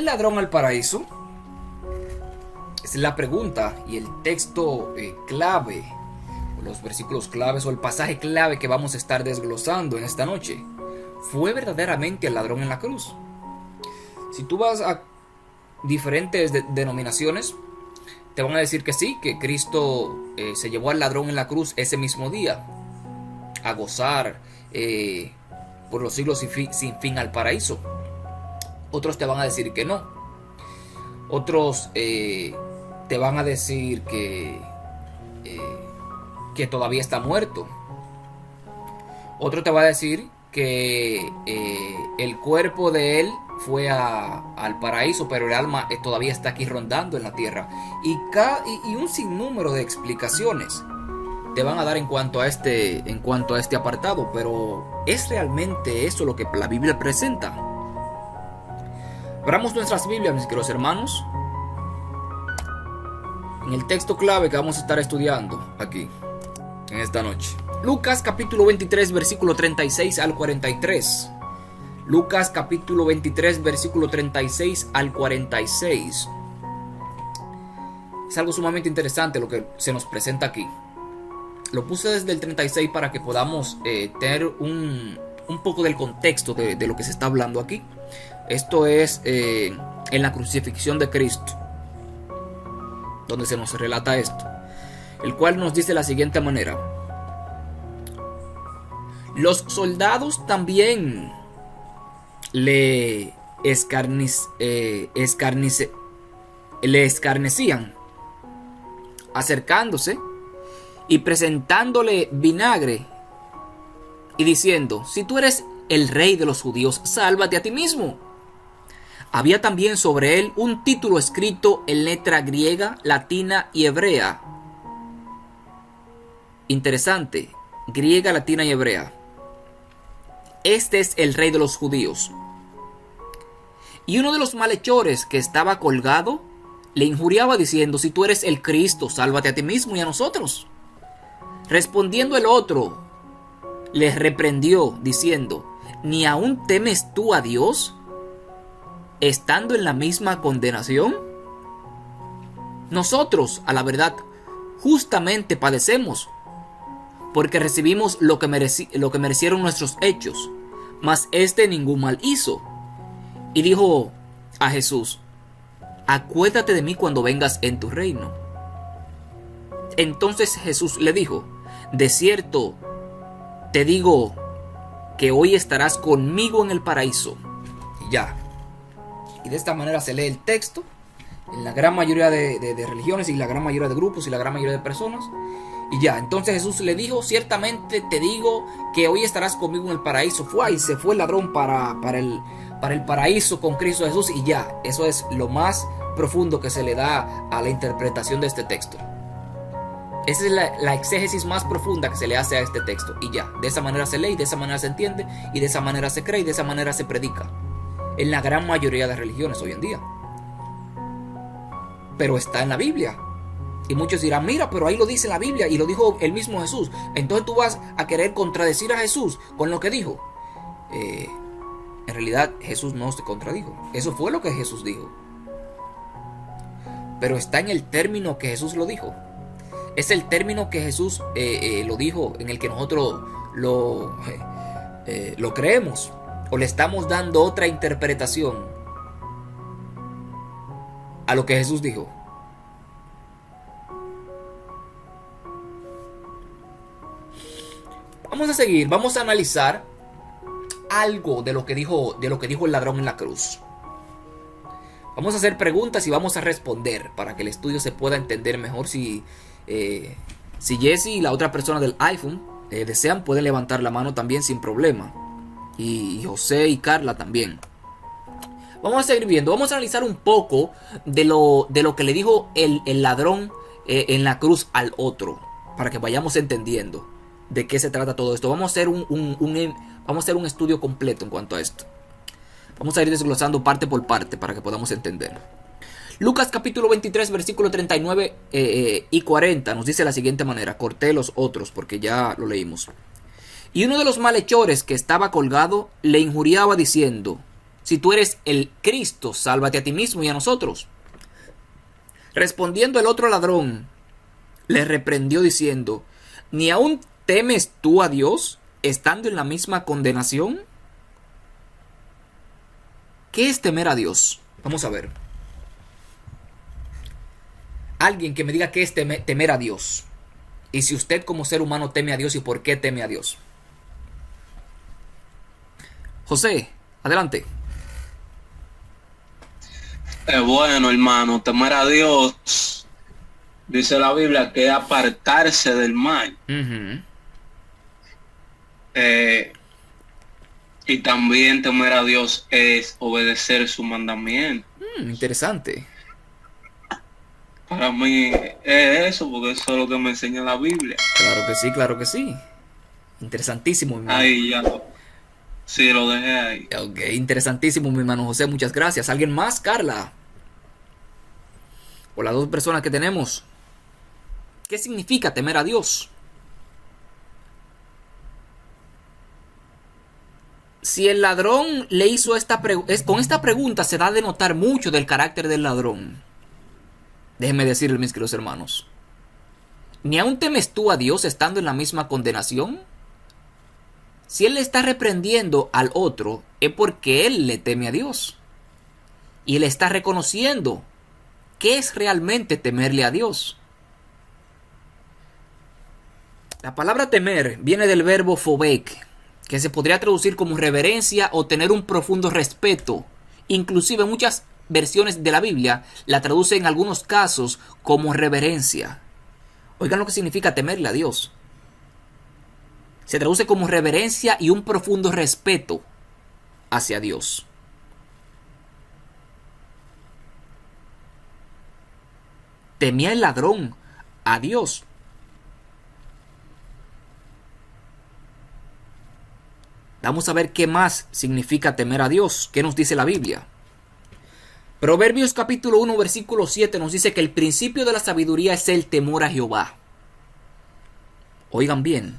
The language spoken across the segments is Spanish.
ladrón al paraíso? Esa es la pregunta y el texto clave, o los versículos claves o el pasaje clave que vamos a estar desglosando en esta noche. ¿Fue verdaderamente el ladrón en la cruz? Si tú vas a diferentes denominaciones, te van a decir que sí, que Cristo se llevó al ladrón en la cruz ese mismo día a gozar por los siglos sin fin al paraíso. Otros te van a decir que no. Otros te van a decir que todavía está muerto. Otro te va a decir que el cuerpo de él fue al paraíso, pero el alma todavía está aquí rondando en la tierra. Y un sinnúmero de explicaciones te van a dar en cuanto a este apartado. Pero ¿es realmente eso lo que la Biblia presenta? Abramos nuestras Biblias, mis queridos hermanos, en el texto clave que vamos a estar estudiando aquí en esta noche. Lucas capítulo 23 versículo 36 al 43. Lucas capítulo 23 versículo 36 al 46. Es algo sumamente interesante lo que se nos presenta aquí. Lo puse desde el 36 para que podamos tener un poco del contexto de lo que se está hablando aquí. Esto es en la crucifixión de Cristo, donde se nos relata esto, el cual nos dice de la siguiente manera: los soldados también le escarnecían, acercándose y presentándole vinagre y diciendo: si tú eres el rey de los judíos, sálvate a ti mismo. Había también sobre él un título escrito en letra griega, latina y hebrea. Interesante, griega, latina y hebrea. Este es el rey de los judíos. Y uno de los malhechores que estaba colgado le injuriaba diciendo: si tú eres el Cristo, sálvate a ti mismo y a nosotros. Respondiendo el otro, le reprendió diciendo: ¿ni aún temes tú a Dios, estando en la misma condenación? Nosotros, a la verdad, justamente padecemos, porque recibimos lo que merecieron nuestros hechos, mas este ningún mal hizo. Y dijo a Jesús: acuérdate de mí cuando vengas en tu reino. Entonces Jesús le dijo: de cierto te digo que hoy estarás conmigo en el paraíso. Y ya. Y de esta manera se lee el texto en la gran mayoría de religiones y la gran mayoría de grupos y la gran mayoría de personas. Y ya, entonces Jesús le dijo: ciertamente te digo que hoy estarás conmigo en el paraíso. Se fue el ladrón para el paraíso con Cristo Jesús. Y ya, eso es lo más profundo que se le da a la interpretación de este texto. Esa es la exégesis más profunda que se le hace a este texto. Y ya, de esa manera se lee, de esa manera se entiende, y de esa manera se cree, y de esa manera se predica en la gran mayoría de religiones hoy en día. Pero está en la Biblia. Y muchos dirán: mira, pero ahí lo dice en la Biblia y lo dijo el mismo Jesús. Entonces tú vas a querer contradecir a Jesús con lo que dijo. En realidad Jesús no se contradijo. Eso fue lo que Jesús dijo. Pero está en el término que Jesús lo dijo. Es el término que Jesús lo dijo, en el que nosotros lo creemos. O le estamos dando otra interpretación a lo que Jesús dijo. Vamos a seguir, vamos a analizar algo de lo que dijo el ladrón en la cruz. Vamos a hacer preguntas y vamos a responder para que el estudio se pueda entender mejor. Si Jesse y la otra persona del iPhone desean, pueden levantar la mano también sin problema. Y José y Carla también. Vamos a seguir viendo. Vamos a analizar un poco de lo que le dijo el ladrón en la cruz al otro, para que vayamos entendiendo de qué se trata todo esto. Vamos a hacer un estudio completo en cuanto a esto. Vamos a ir desglosando parte por parte para que podamos entender. Lucas capítulo 23 versículo 39 y 40 nos dice de la siguiente manera. Corté los otros porque ya lo leímos. Y uno de los malhechores que estaba colgado le injuriaba diciendo: Si tú eres el Cristo, sálvate a ti mismo y a nosotros. Respondiendo el otro ladrón, le reprendió diciendo: ¿ni aún temes tú a Dios, estando en la misma condenación? ¿Qué es temer a Dios? Vamos a ver. Alguien que me diga qué es temer a Dios. Y si usted como ser humano teme a Dios y por qué teme a Dios. José, adelante. Bueno, hermano, temer a Dios, dice la Biblia, que es apartarse del mal. Uh-huh. Y también temer a Dios es obedecer su mandamiento. Interesante. Para mí es eso, porque eso es lo que me enseña la Biblia. Claro que sí, claro que sí. Interesantísimo, mi hermano. Ahí ya sí, lo dejé ahí. Ok, interesantísimo, mi hermano José. Muchas gracias. ¿Alguien más, Carla? O las dos personas que tenemos. ¿Qué significa temer a Dios? Si el ladrón le hizo con esta pregunta se da a denotar mucho del carácter del ladrón. Déjenme decirles, mis queridos hermanos. ¿Ni aún temes tú a Dios estando en la misma condenación? Si él le está reprendiendo al otro, es porque él le teme a Dios. Y él está reconociendo qué es realmente temerle a Dios. La palabra temer viene del verbo phobek, que se podría traducir como reverencia o tener un profundo respeto. Inclusive muchas versiones de la Biblia la traducen en algunos casos como reverencia. Oigan lo que significa temerle a Dios. Se traduce como reverencia y un profundo respeto hacia Dios. Temía el ladrón a Dios. Vamos a ver qué más significa temer a Dios. ¿Qué nos dice la Biblia? Proverbios capítulo 1 versículo 7 nos dice que el principio de la sabiduría es el temor a Jehová. Oigan bien,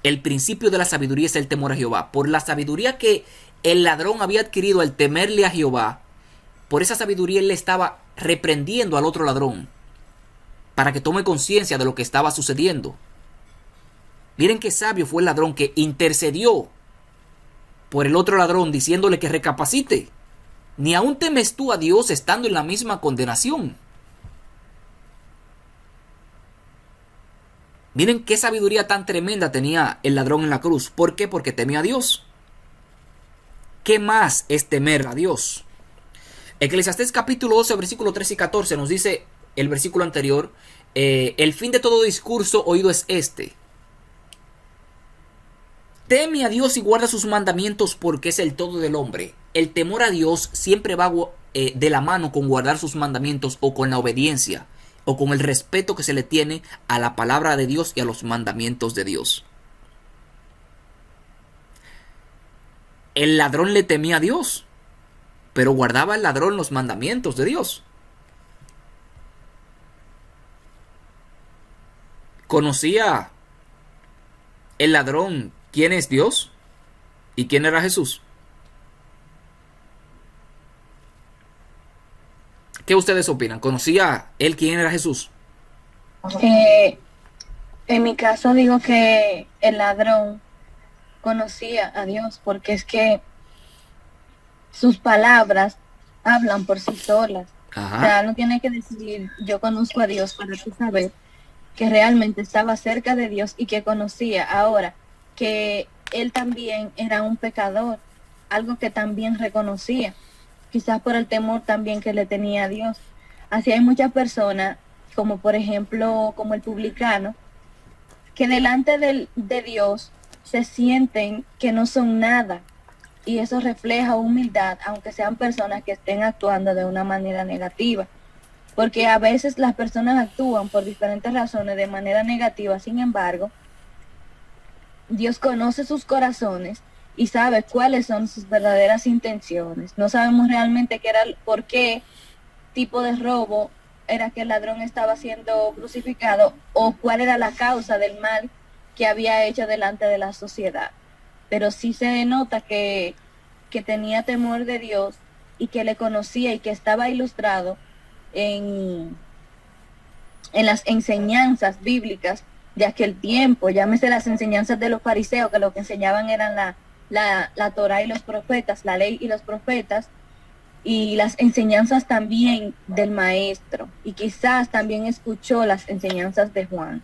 el principio de la sabiduría es el temor a Jehová. Por la sabiduría que el ladrón había adquirido al temerle a Jehová, por esa sabiduría él le estaba reprendiendo al otro ladrón para que tome conciencia de lo que estaba sucediendo. Miren qué sabio fue el ladrón que intercedió por el otro ladrón diciéndole que recapacite. ¿Ni aún temes tú a Dios estando en la misma condenación? Miren qué sabiduría tan tremenda tenía el ladrón en la cruz. ¿Por qué? Porque temía a Dios. ¿Qué más es temer a Dios? Eclesiastés capítulo 12, versículo 13 y 14 nos dice el versículo anterior: el fin de todo discurso oído es este: teme a Dios y guarda sus mandamientos, porque es el todo del hombre. El temor a Dios siempre va de la mano con guardar sus mandamientos o con la obediencia o con el respeto que se le tiene a la palabra de Dios y a los mandamientos de Dios. El ladrón le temía a Dios, pero guardaba el ladrón los mandamientos de Dios. ¿Conocía el ladrón quién es Dios y quién era Jesús? ¿Qué ustedes opinan? ¿Conocía él quién era Jesús? En mi caso digo que el ladrón conocía a Dios, porque es que sus palabras hablan por sí solas. Ajá. O sea, no tiene que decir yo conozco a Dios para tú saber que realmente estaba cerca de Dios y que conocía. Ahora, que él también era un pecador, algo que también reconocía, quizás por el temor también que le tenía a Dios. Así hay muchas personas, como por ejemplo, como el publicano, que delante de Dios se sienten que no son nada, y eso refleja humildad, aunque sean personas que estén actuando de una manera negativa, porque a veces las personas actúan por diferentes razones de manera negativa. Sin embargo, Dios conoce sus corazones y sabe cuáles son sus verdaderas intenciones. No sabemos realmente qué era, por qué tipo de robo era que el ladrón estaba siendo crucificado, o cuál era la causa del mal que había hecho delante de la sociedad. Pero sí se nota que que tenía temor de Dios y que le conocía y que estaba ilustrado en las enseñanzas bíblicas de aquel tiempo, llámese las enseñanzas de los fariseos, que lo que enseñaban eran la Torá y los profetas, la ley y los profetas, y las enseñanzas también del maestro, y quizás también escuchó las enseñanzas de Juan.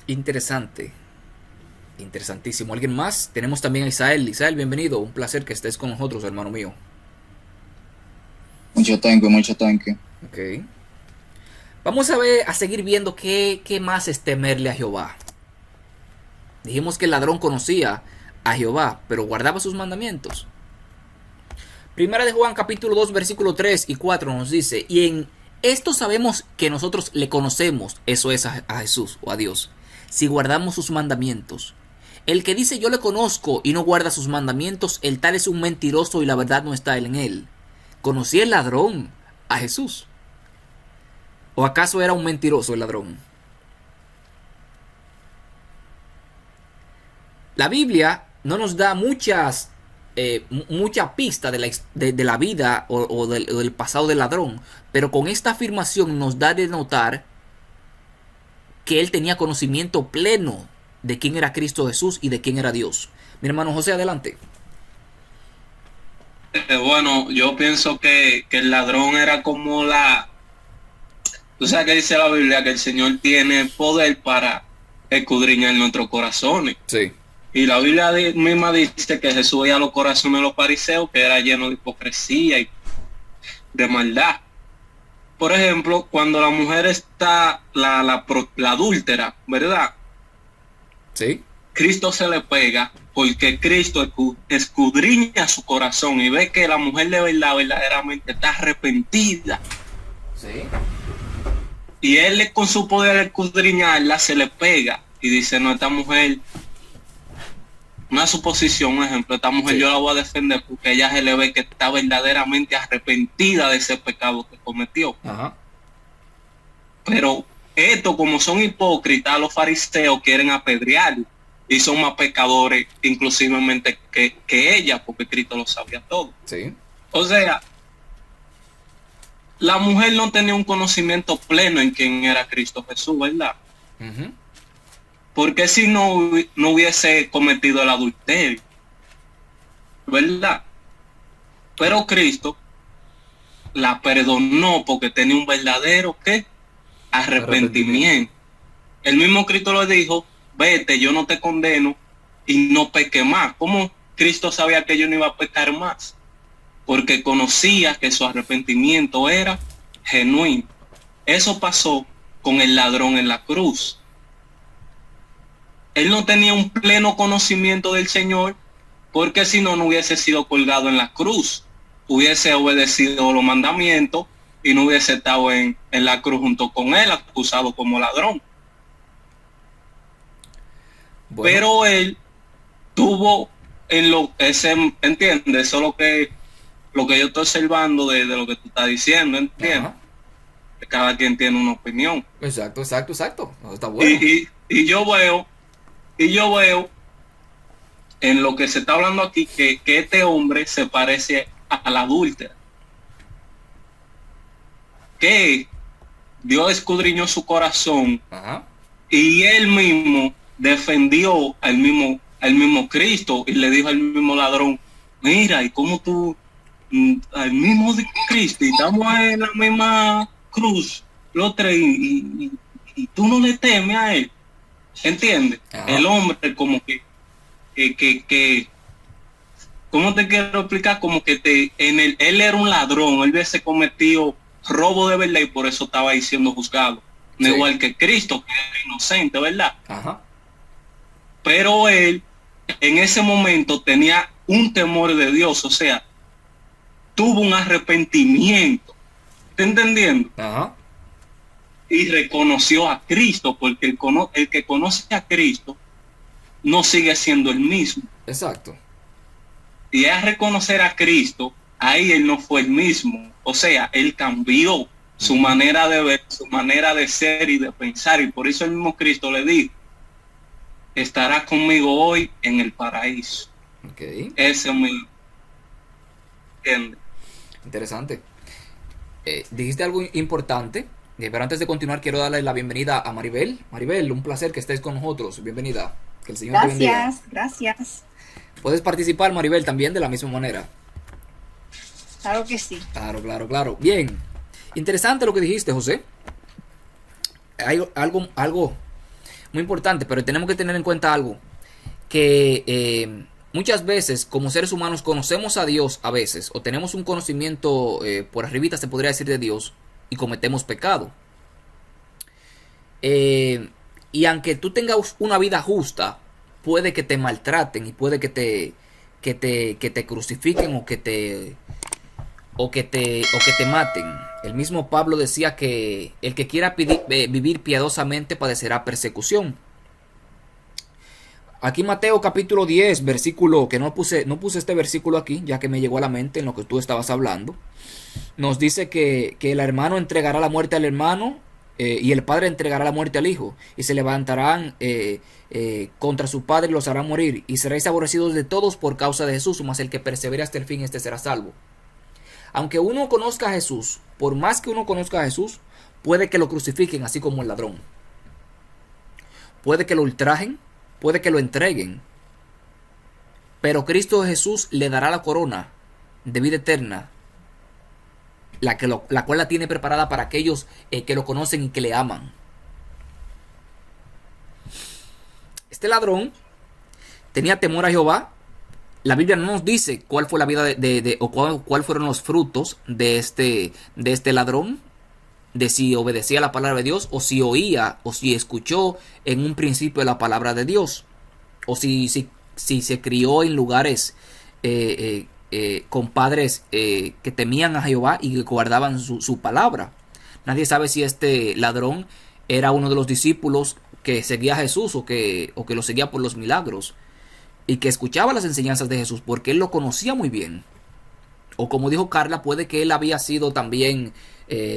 Interesante. Interesantísimo. ¿Alguien más? Tenemos también a Isael. Isael, bienvenido. Un placer que estés con nosotros, hermano mío. Mucho tanque, mucho tanque. Ok. Vamos a ver, a seguir viendo qué más es temerle a Jehová. Dijimos que el ladrón conocía a Jehová, pero guardaba sus mandamientos. Primera de Juan capítulo 2 versículo 3 y 4 nos dice: y en esto sabemos que nosotros le conocemos, eso es a Jesús o a Dios, si guardamos sus mandamientos. El que dice yo le conozco y no guarda sus mandamientos, el tal es un mentiroso y la verdad no está en él. ¿Conocía el ladrón a Jesús? ¿O acaso era un mentiroso el ladrón? La Biblia no nos da mucha pista de la vida o del pasado del ladrón, pero con esta afirmación nos da de notar que él tenía conocimiento pleno de quién era Cristo Jesús y de quién era Dios. Mi hermano José, adelante. Bueno, yo pienso que el ladrón era como tú sabes que dice la Biblia que el Señor tiene poder para escudriñar nuestros corazones. Sí. Y la Biblia misma dice que Jesús veía los corazones de los fariseos, que era lleno de hipocresía y de maldad. Por ejemplo, cuando la mujer está, la adúltera, ¿verdad? Sí. Cristo se le pega porque Cristo escudriña su corazón y ve que la mujer de verdad, verdaderamente está arrepentida. Sí. Y él con su poder escudriñarla se le pega y dice, no, esta mujer, una suposición, un ejemplo, esta mujer sí, yo la voy a defender porque ella se le ve que está verdaderamente arrepentida de ese pecado que cometió. Ajá. Pero esto, como son hipócritas, los fariseos quieren apedrearlo y son más pecadores inclusivemente que ella, porque Cristo lo sabía todo. Sí. O sea, la mujer no tenía un conocimiento pleno en quién era Cristo Jesús, ¿verdad? Uh-huh. Porque si no hubiese cometido el adulterio, ¿verdad? Pero Cristo la perdonó porque tenía un verdadero ¿qué? Arrepentimiento. El mismo Cristo le dijo, vete, yo no te condeno y no peque más. ¿Cómo Cristo sabía que yo no iba a pecar más? Porque conocía que su arrepentimiento era genuino. Eso pasó con el ladrón en la cruz. Él no tenía un pleno conocimiento del Señor, porque si no, no hubiese sido colgado en la cruz. Hubiese obedecido los mandamientos y no hubiese estado en la cruz junto con él, acusado como ladrón. Bueno. Pero él tuvo ¿entiendes? Eso es lo que yo estoy observando de lo que tú estás diciendo, ¿entiendes? Que cada quien tiene una opinión. Exacto. No, está bueno. Y yo veo en lo que se está hablando aquí que este hombre se parece a la adúltera. Que Dios escudriñó su corazón. Ajá. Y él mismo defendió al mismo Cristo y le dijo al mismo ladrón, mira, y cómo tú al mismo de Cristo y estamos en la misma cruz los tres y tú no le temes a él, ¿entiendes? Ajá. El hombre como que ¿cómo te quiero explicar? Como que él era un ladrón, él hubiese cometido robo de verdad y por eso estaba ahí siendo juzgado, no sí, igual que Cristo, que era inocente, ¿verdad? Ajá. Pero él en ese momento tenía un temor de Dios, o sea, tuvo un arrepentimiento, ¿está entendiendo? Ajá. Y reconoció a Cristo, porque el que conoce a Cristo no sigue siendo el mismo. Exacto. Y al reconocer a Cristo, ahí él no fue el mismo, o sea, él cambió su manera de ver, su manera de ser y de pensar, y por eso el mismo Cristo le dijo, estarás conmigo hoy en el paraíso. Okay. Ese entiende. Interesante. Dijiste algo importante, pero antes de continuar quiero darle la bienvenida a Maribel. Maribel, un placer que estés con nosotros. Bienvenida. Que el Señor te bendiga. Gracias. Puedes participar, Maribel, también de la misma manera. Claro que sí. Claro. Bien. Interesante lo que dijiste, José. Hay algo muy importante, pero tenemos que tener en cuenta algo. Que muchas veces, como seres humanos, conocemos a Dios a veces, o tenemos un conocimiento por arribita, se podría decir, de Dios, y cometemos pecado. Y aunque tú tengas una vida justa, puede que te maltraten y puede que te crucifiquen o que te maten. El mismo Pablo decía que el que quiera vivir piadosamente padecerá persecución. Aquí Mateo capítulo 10, versículo, que no puse este versículo aquí, ya que me llegó a la mente en lo que tú estabas hablando. Nos dice que el hermano entregará la muerte al hermano, y el padre entregará la muerte al hijo, y se levantarán contra su padre y los harán morir, y seréis aborrecidos de todos por causa de Jesús, mas el que persevere hasta el fin, este será salvo. Aunque uno conozca a Jesús, por más que uno conozca a Jesús, puede que lo crucifiquen así como el ladrón. Puede que lo ultrajen, puede que lo entreguen, pero Cristo Jesús le dará la corona de vida eterna, la cual la tiene preparada para aquellos que lo conocen y que le aman. Este ladrón tenía temor a Jehová. La Biblia no nos dice cuál fue la vida o cuál fueron los frutos de este ladrón, de si obedecía la palabra de Dios, o si oía, o si escuchó en un principio la palabra de Dios, o si se crió en lugares con padres que temían a Jehová y que guardaban su palabra. Nadie sabe si este ladrón era uno de los discípulos que seguía a Jesús o que lo seguía por los milagros y que escuchaba las enseñanzas de Jesús porque él lo conocía muy bien. O como dijo Carla, puede que él había sido también,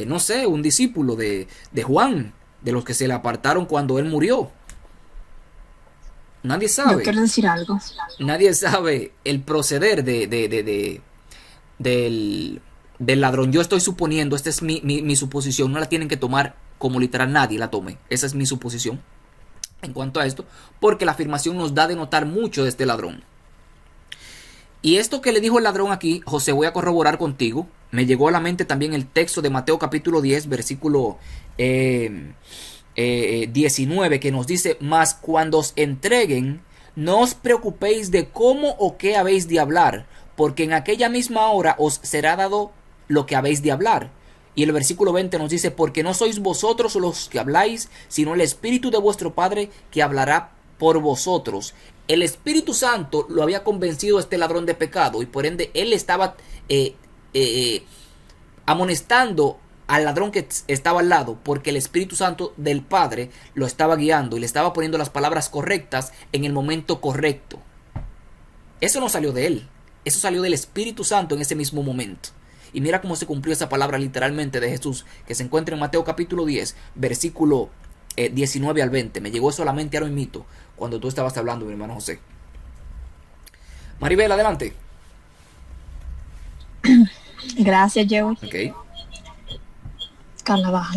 no sé, un discípulo de Juan, de los que se le apartaron cuando él murió. Nadie sabe. Yo quiero decir algo. Nadie sabe el proceder del ladrón. Yo estoy suponiendo, esta es mi suposición, no la tienen que tomar como literal, nadie la tome. Esa es mi suposición en cuanto a esto, porque la afirmación nos da de notar mucho de este ladrón. Y esto que le dijo el ladrón aquí, José, voy a corroborar contigo. Me llegó a la mente también el texto de Mateo capítulo 10, versículo 19, que nos dice: mas cuando os entreguen, no os preocupéis de cómo o qué habéis de hablar, porque en aquella misma hora os será dado lo que habéis de hablar. Y el versículo 20 nos dice: porque no sois vosotros los que habláis, sino el Espíritu de vuestro Padre que hablará por vosotros. El Espíritu Santo lo había convencido a este ladrón de pecado, y por ende él estaba amonestando al ladrón que estaba al lado, porque el Espíritu Santo del Padre lo estaba guiando y le estaba poniendo las palabras correctas en el momento correcto. Eso no salió de él, eso salió del Espíritu Santo en ese mismo momento. Y mira cómo se cumplió esa palabra literalmente de Jesús, que se encuentra en Mateo capítulo 10, versículo 19 al 20. Me llegó solamente ahora mismo cuando tú estabas hablando, mi hermano José. Maribel, adelante. Gracias, Joe. Ok. Carla, baja.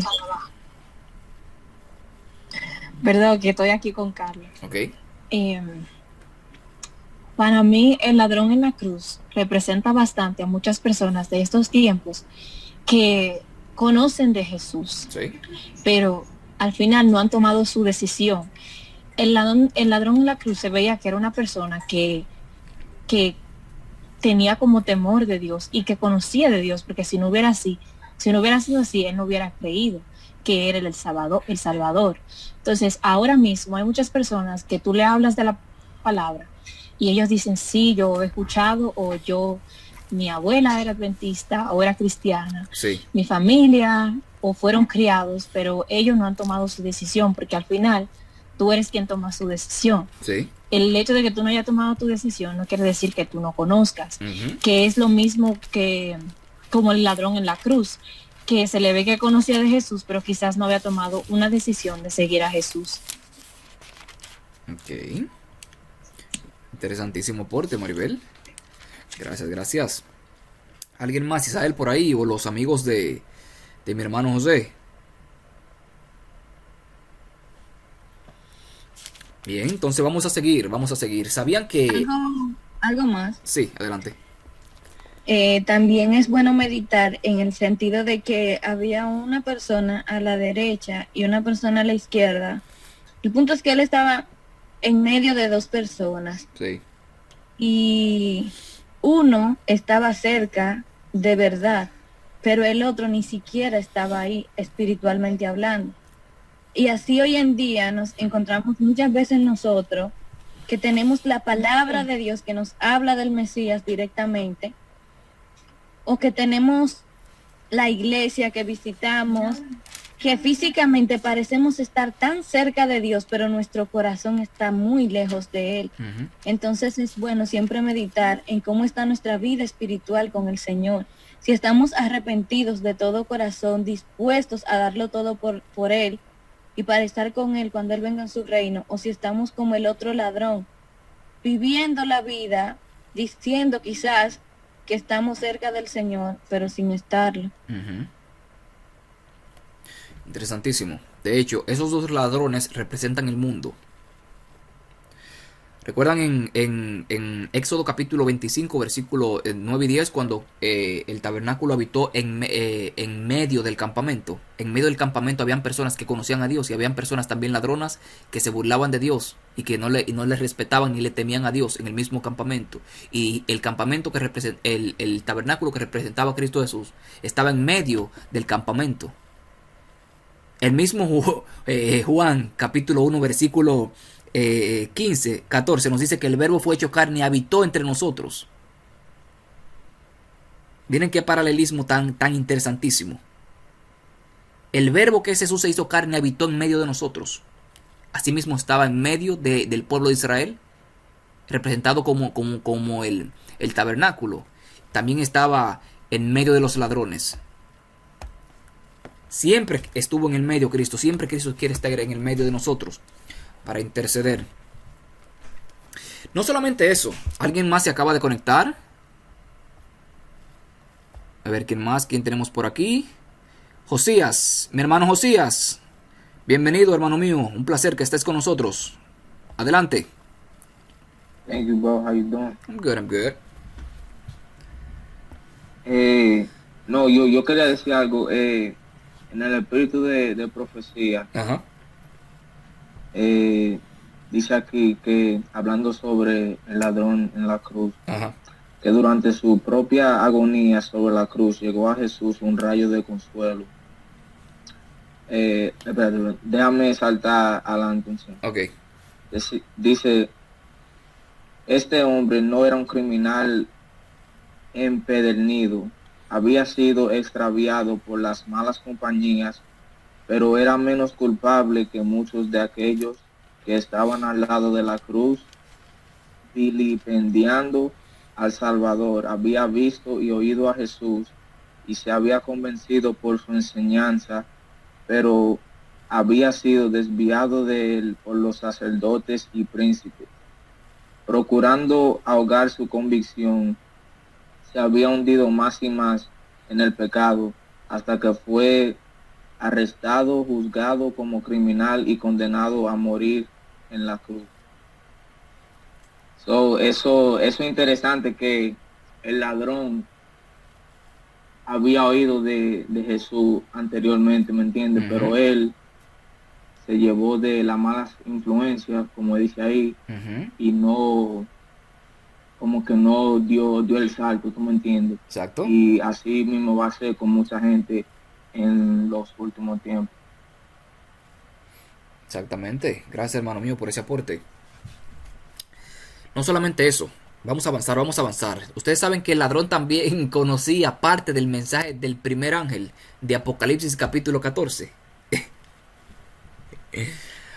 Perdón, que estoy aquí con Carla. Ok. Para mí, el ladrón en la cruz representa bastante a muchas personas de estos tiempos que conocen de Jesús, Sí. pero al final no han tomado su decisión. El ladrón en la cruz se veía que era una persona que tenía como temor de Dios y que conocía de Dios, porque si no hubiera sido así, él no hubiera creído que era el Salvador. Entonces, ahora mismo hay muchas personas que tú le hablas de la palabra y ellos dicen: sí, yo he escuchado, o mi abuela era adventista o era cristiana, Sí. mi familia, o fueron criados, pero ellos no han tomado su decisión, porque al final tú eres quien toma su decisión. Sí. El hecho de que tú no hayas tomado tu decisión no quiere decir que tú no conozcas, Uh-huh. que es lo mismo que como el ladrón en la cruz, que se le ve que conocía de Jesús, pero quizás no había tomado una decisión de seguir a Jesús. Ok. Interesantísimo aporte, Maribel. Gracias. ¿Alguien más? Isael por ahí o los amigos de mi hermano José. Bien, entonces vamos a seguir, vamos a seguir. ¿Sabían que... Algo más. Sí, adelante. También es bueno meditar en el sentido de que había una persona a la derecha y una persona a la izquierda. El punto es que él estaba en medio de dos personas Sí. y uno estaba cerca de verdad, pero el otro ni siquiera estaba ahí espiritualmente hablando. Y así hoy en día nos encontramos muchas veces nosotros que tenemos la palabra de Dios que nos habla del Mesías directamente, o que tenemos la iglesia que visitamos, que físicamente parecemos estar tan cerca de Dios, pero nuestro corazón está muy lejos de Él. Ujú. Entonces es bueno siempre meditar en cómo está nuestra vida espiritual con el Señor. Si estamos arrepentidos de todo corazón, dispuestos a darlo todo por Él y para estar con Él cuando Él venga en su reino, o si estamos como el otro ladrón, viviendo la vida, diciendo quizás que estamos cerca del Señor, pero sin estarlo. Ujú. Interesantísimo. De hecho, esos dos ladrones representan el mundo. ¿Recuerdan en Éxodo capítulo 25, versículo 9 y 10, cuando el tabernáculo habitó en medio del campamento? En medio del campamento habían personas que conocían a Dios y habían personas también ladronas que se burlaban de Dios y que no le respetaban ni le temían a Dios en el mismo campamento. Y el campamento el tabernáculo que representaba a Cristo Jesús estaba en medio del campamento. El mismo Juan capítulo 1 versículo 15, 14 nos dice que el verbo fue hecho carne y habitó entre nosotros. Miren qué paralelismo tan interesantísimo. El verbo que es Jesús se hizo carne y habitó en medio de nosotros. Asimismo estaba en medio del pueblo de Israel, representado como el tabernáculo. También estaba en medio de los ladrones. Siempre estuvo en el medio Cristo. Siempre Cristo quiere estar en el medio de nosotros para interceder. No solamente eso. ¿Alguien más se acaba de conectar? A ver, ¿quién más? ¿Quién tenemos por aquí? Josías, mi hermano Josías. Bienvenido, hermano mío. Un placer que estés con nosotros. Adelante. Thank you, bro. How you doing? I'm good, I'm good. No, yo quería decir algo. En el espíritu de profecía, Ajá. dice aquí que, hablando sobre el ladrón en la cruz, Ajá. que durante su propia agonía sobre la cruz llegó a Jesús un rayo de consuelo. Espérate, déjame saltar adelante un segundo. Ok. Dice, este hombre no era un criminal empedernido, había sido extraviado por las malas compañías, pero era menos culpable que muchos de aquellos que estaban al lado de la cruz, vilipendiando al Salvador. Había visto y oído a Jesús y se había convencido por su enseñanza, pero había sido desviado de él por los sacerdotes y príncipes. Procurando ahogar su convicción, se había hundido más y más en el pecado hasta que fue arrestado, juzgado como criminal y condenado a morir en la cruz. Eso es interesante, que el ladrón había oído de Jesús anteriormente, ¿me entiendes? Ujú. Pero él se llevó de las malas influencias, como dice ahí, Ujú. y no, como que no dio el salto, ¿tú me entiendes? Exacto. Y así mismo va a ser con mucha gente en los últimos tiempos. Exactamente. Gracias, hermano mío, por ese aporte. No solamente eso. Vamos a avanzar, vamos a avanzar. Ustedes saben que el ladrón también conocía parte del mensaje del primer ángel de Apocalipsis capítulo 14.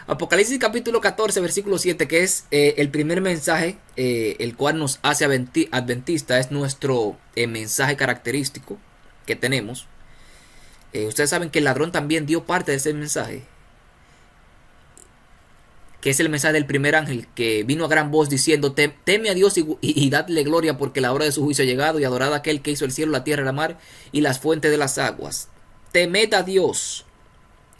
Apocalipsis capítulo 14, versículo 7, que es el primer mensaje, el cual nos hace adventista, es nuestro mensaje característico que tenemos. Ustedes saben que el ladrón también dio parte de ese mensaje. que es el mensaje del primer ángel que vino a gran voz diciendo: teme a Dios y dadle gloria, porque la hora de su juicio ha llegado, y adorad a aquel que hizo el cielo, la tierra, la mar y las fuentes de las aguas. Temed a Dios.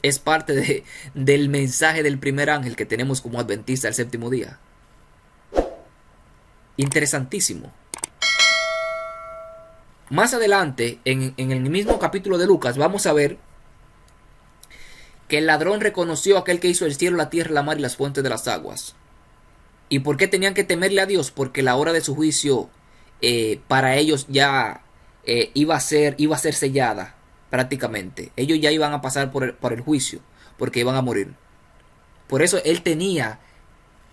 Es parte del mensaje del primer ángel que tenemos como adventista el séptimo día. Interesantísimo. Más adelante, en el mismo capítulo de Lucas, vamos a ver que el ladrón reconoció a aquel que hizo el cielo, la tierra, la mar y las fuentes de las aguas. ¿Y por qué tenían que temerle a Dios? Porque la hora de su juicio para ellos ya iba a ser sellada prácticamente. Ellos ya iban a pasar por el juicio, porque iban a morir. Por eso él tenía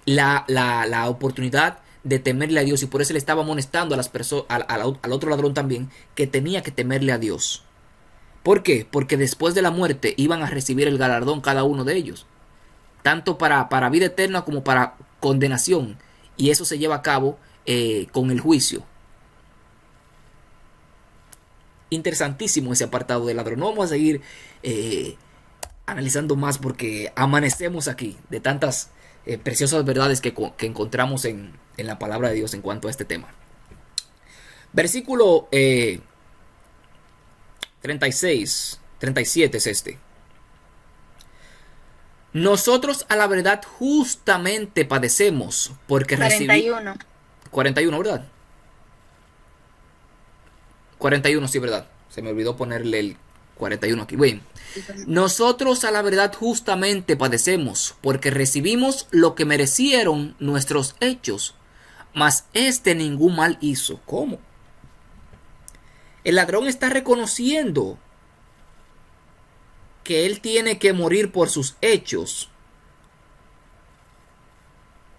la oportunidad de temerle a Dios, y por eso le estaba amonestando a las personas, al otro ladrón también, que tenía que temerle a Dios. ¿Por qué? Porque después de la muerte iban a recibir el galardón cada uno de ellos, tanto para vida eterna como para condenación, y eso se lleva a cabo con el juicio. Interesantísimo ese apartado del ladrón. No vamos a seguir analizando más porque amanecemos aquí de tantas preciosas verdades que encontramos en la palabra de Dios en cuanto a este tema. Versículo 37 es este. Nosotros a la verdad justamente padecemos porque 41. 41, ¿verdad? 41, sí, ¿verdad? Se me olvidó ponerle el 41 aquí. Bien. Nosotros a la verdad justamente padecemos porque recibimos lo que merecieron nuestros hechos, mas ningún mal hizo. ¿Cómo? El ladrón está reconociendo que él tiene que morir por sus hechos.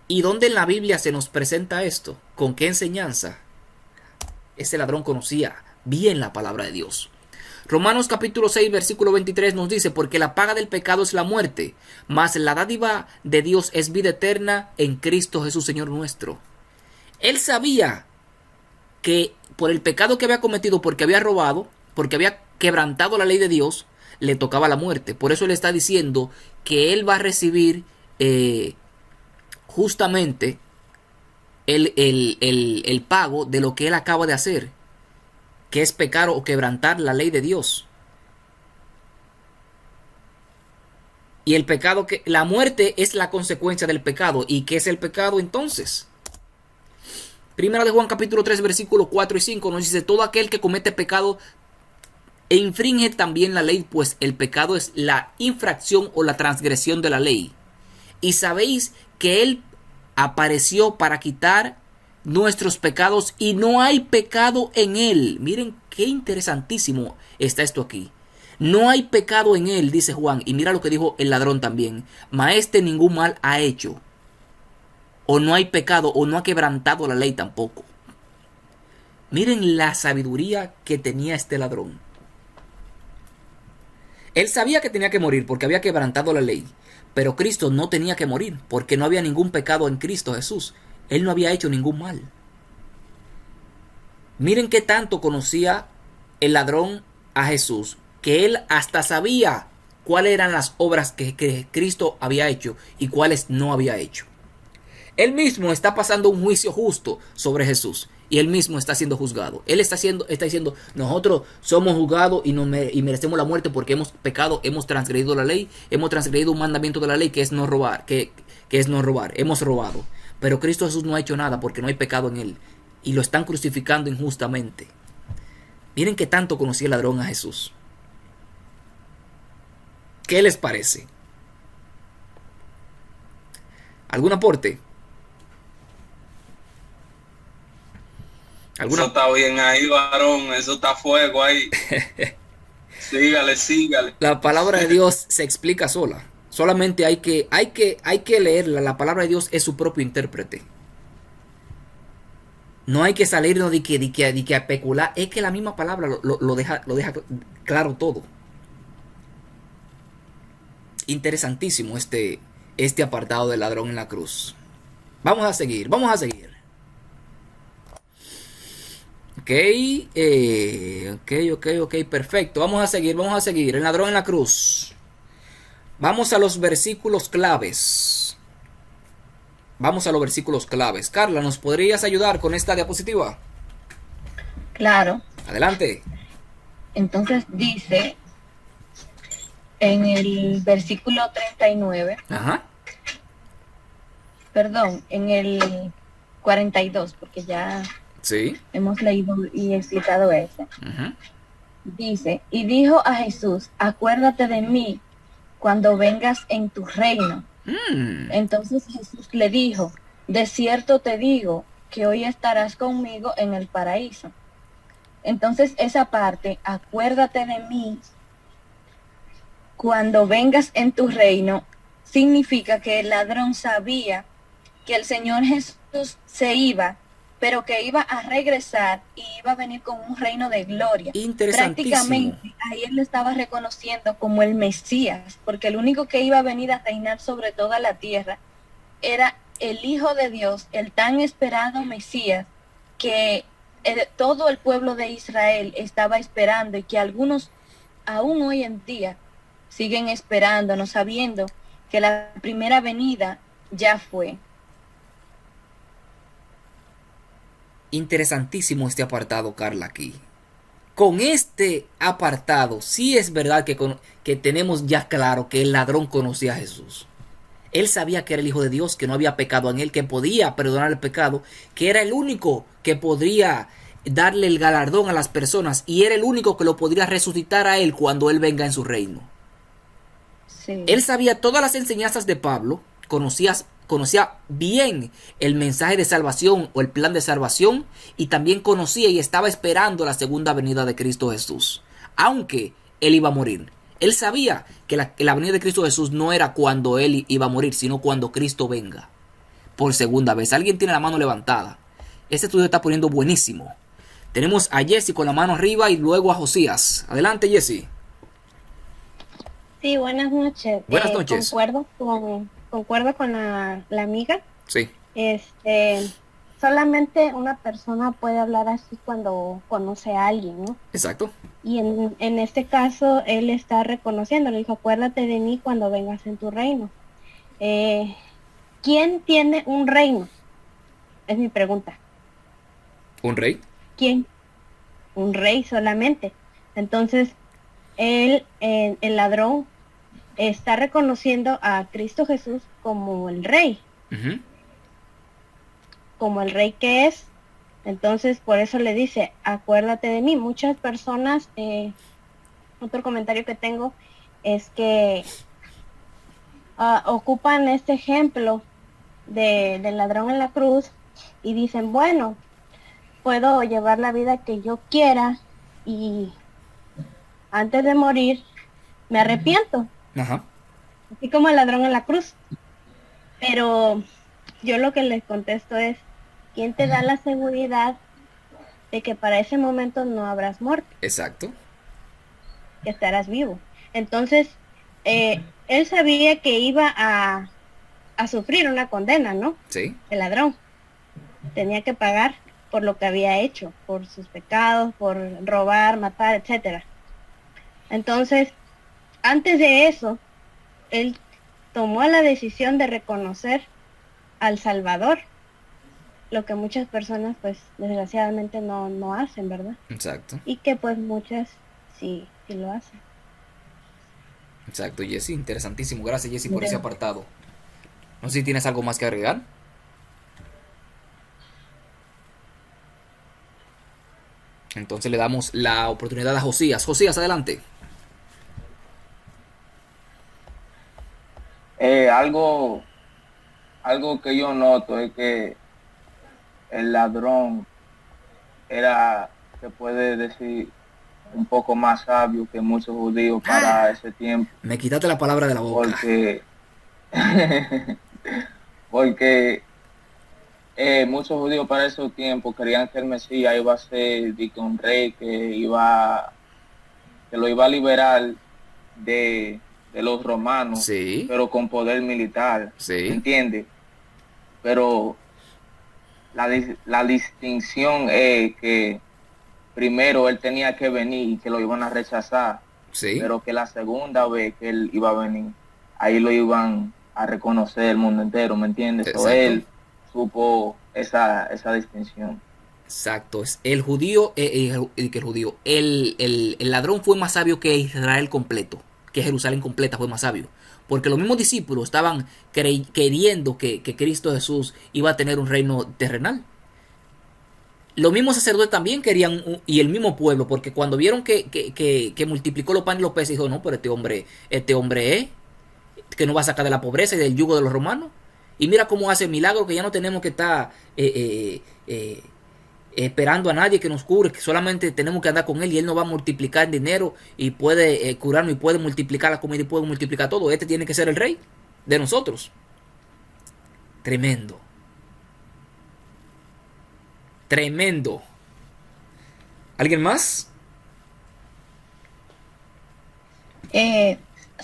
¿Y dónde en la Biblia se nos presenta esto? ¿Con qué enseñanza? Ese ladrón conocía bien la palabra de Dios. Romanos capítulo 6 versículo 23 nos dice: porque la paga del pecado es la muerte, mas la dádiva de Dios es vida eterna en Cristo Jesús Señor nuestro. Él sabía que por el pecado que había cometido, porque había robado, porque había quebrantado la ley de Dios, le tocaba la muerte. Por eso le está diciendo que él va a recibir justamente el pago de lo que él acaba de hacer, que es pecar o quebrantar la ley de Dios. Y el pecado, la muerte es la consecuencia del pecado. ¿Y qué es el pecado entonces? Primera de Juan capítulo 3 versículos 4 y 5 nos dice: todo aquel que comete pecado e infringe también la ley, pues el pecado es la infracción o la transgresión de la ley. Y sabéis que él apareció para quitar nuestros pecados y no hay pecado en él. Miren qué interesantísimo está esto aquí. No hay pecado en él, dice Juan. Y mira lo que dijo el ladrón también: mas ningún mal ha hecho. O no hay pecado, o no ha quebrantado la ley tampoco. Miren la sabiduría que tenía este ladrón. Él sabía que tenía que morir porque había quebrantado la ley. Pero Cristo no tenía que morir porque no había ningún pecado en Cristo Jesús. Él no había hecho ningún mal. Miren qué tanto conocía el ladrón a Jesús, que él hasta sabía cuáles eran las obras que Cristo había hecho y cuáles no había hecho. Él mismo está pasando un juicio justo sobre Jesús y él mismo está siendo juzgado. Él está diciendo: nosotros somos juzgados y merecemos la muerte porque hemos pecado, hemos transgredido la ley, hemos transgredido un mandamiento de la ley que es no robar, que es no robar, hemos robado. Pero Cristo Jesús no ha hecho nada porque no hay pecado en él y lo están crucificando injustamente. Miren qué tanto conocía el ladrón a Jesús. ¿Qué les parece? ¿Algún aporte? Eso está bien ahí, varón. Eso está a fuego ahí. Sígale. La palabra de Dios se explica sola. Solamente hay que leerla. La palabra de Dios es su propio intérprete. No hay que salirnos de que especular. Es que la misma palabra lo deja claro todo. Interesantísimo este apartado del ladrón en la cruz. Vamos a seguir. Ok, perfecto. Vamos a seguir. El ladrón en la cruz. Vamos a los versículos claves. vamos a los versículos claves. Carla, ¿nos podrías ayudar con esta diapositiva? Claro. Adelante. Entonces dice en el versículo 39, Ajá. perdón, en el 42, porque ya Sí. hemos leído y explicado eso. Ujú. Dice, y dijo a Jesús, acuérdate de mí cuando vengas en tu reino. Entonces Jesús le dijo, de cierto te digo que hoy estarás conmigo en el paraíso. Entonces esa parte, acuérdate de mí cuando vengas en tu reino, significa que el ladrón sabía que el Señor Jesús se iba, pero que iba a regresar y iba a venir con un reino de gloria. Interesantísimo. Prácticamente ahí él lo estaba reconociendo como el Mesías, porque el único que iba a venir a reinar sobre toda la tierra era el Hijo de Dios, el tan esperado Mesías, que todo el pueblo de Israel estaba esperando y que algunos aún hoy en día siguen esperando, no sabiendo que la primera venida ya fue. Interesantísimo este apartado, Carla, aquí. Con este apartado, sí es verdad que tenemos ya claro que el ladrón conocía a Jesús. Él sabía que era el Hijo de Dios, que no había pecado en él, que podía perdonar el pecado, que era el único que podría darle el galardón a las personas y era el único que lo podría resucitar a él cuando él venga en su reino. Sí. Él sabía todas las enseñanzas de Pablo, conocía bien el mensaje de salvación o el plan de salvación y también conocía y estaba esperando la segunda venida de Cristo Jesús, aunque él iba a morir. Él sabía que la venida de Cristo Jesús no era cuando él iba a morir, sino cuando Cristo venga por segunda vez. Alguien tiene la mano levantada. Este estudio está poniendo buenísimo. Tenemos a Jesse con la mano arriba y luego a Josías. Adelante, Jesse. Sí, buenas noches. Buenas noches. Concuerdo con la amiga. Sí. Solamente una persona puede hablar así cuando conoce a alguien, ¿no? Exacto. Y en este caso, él está reconociendo, le dijo, acuérdate de mí cuando vengas en tu reino. ¿Quién tiene un reino? Es mi pregunta. ¿Un rey? ¿Quién? Un rey solamente. Entonces, el ladrón está reconociendo a Cristo Jesús como el rey, Uh-huh. como el rey que es. Entonces, por eso le dice, acuérdate de mí. Muchas personas, otro comentario que tengo es que ocupan este ejemplo del ladrón en la cruz y dicen, bueno, puedo llevar la vida que yo quiera y antes de morir me arrepiento, Ajá. así como el ladrón en la cruz. Pero yo lo que les contesto es, ¿quién te da la seguridad de que para ese momento no habrás muerto, Exacto. que estarás vivo? Entonces, él sabía que iba a sufrir una condena, ¿no? Sí. El ladrón tenía que pagar por lo que había hecho, por sus pecados, por robar, matar, etcétera. Entonces, antes de eso, él tomó la decisión de reconocer al Salvador, lo que muchas personas, pues, desgraciadamente no hacen, ¿verdad? Exacto. Y que, pues, muchas sí lo hacen. Exacto, Jesse. Interesantísimo. Gracias, Jesse, por ese apartado. No sé si tienes algo más que agregar. Entonces le damos la oportunidad a Josías. Josías, adelante. Algo que yo noto es que el ladrón era, se puede decir, un poco más sabio que muchos judíos para ese tiempo. Me quitaste la palabra de la boca. Porque muchos judíos para ese tiempo querían que el Mesías iba a ser un rey que lo iba a liberar de los romanos, Sí. pero con poder militar, Sí. ¿entiendes? Pero la distinción es que primero él tenía que venir y que lo iban a rechazar, Sí. pero que la segunda vez que él iba a venir, ahí lo iban a reconocer el mundo entero, ¿me entiendes? So, Exacto. él supo esa distinción. Exacto, es el judío, el ladrón fue más sabio que Israel completo, que Jerusalén completa fue más sabio. Porque los mismos discípulos estaban queriendo que Cristo Jesús iba a tener un reino terrenal. Los mismos sacerdotes también querían, y el mismo pueblo, porque cuando vieron que multiplicó los panes y los peces, dijo, no, pero este hombre es, que nos va a sacar de la pobreza y del yugo de los romanos. Y mira cómo hace el milagro, que ya no tenemos que estar esperando a nadie que nos cure, que solamente tenemos que andar con él y él nos va a multiplicar dinero y puede curarnos y puede multiplicar la comida y puede multiplicar todo. Este tiene que ser el rey de nosotros. Tremendo. Tremendo. ¿Alguien más?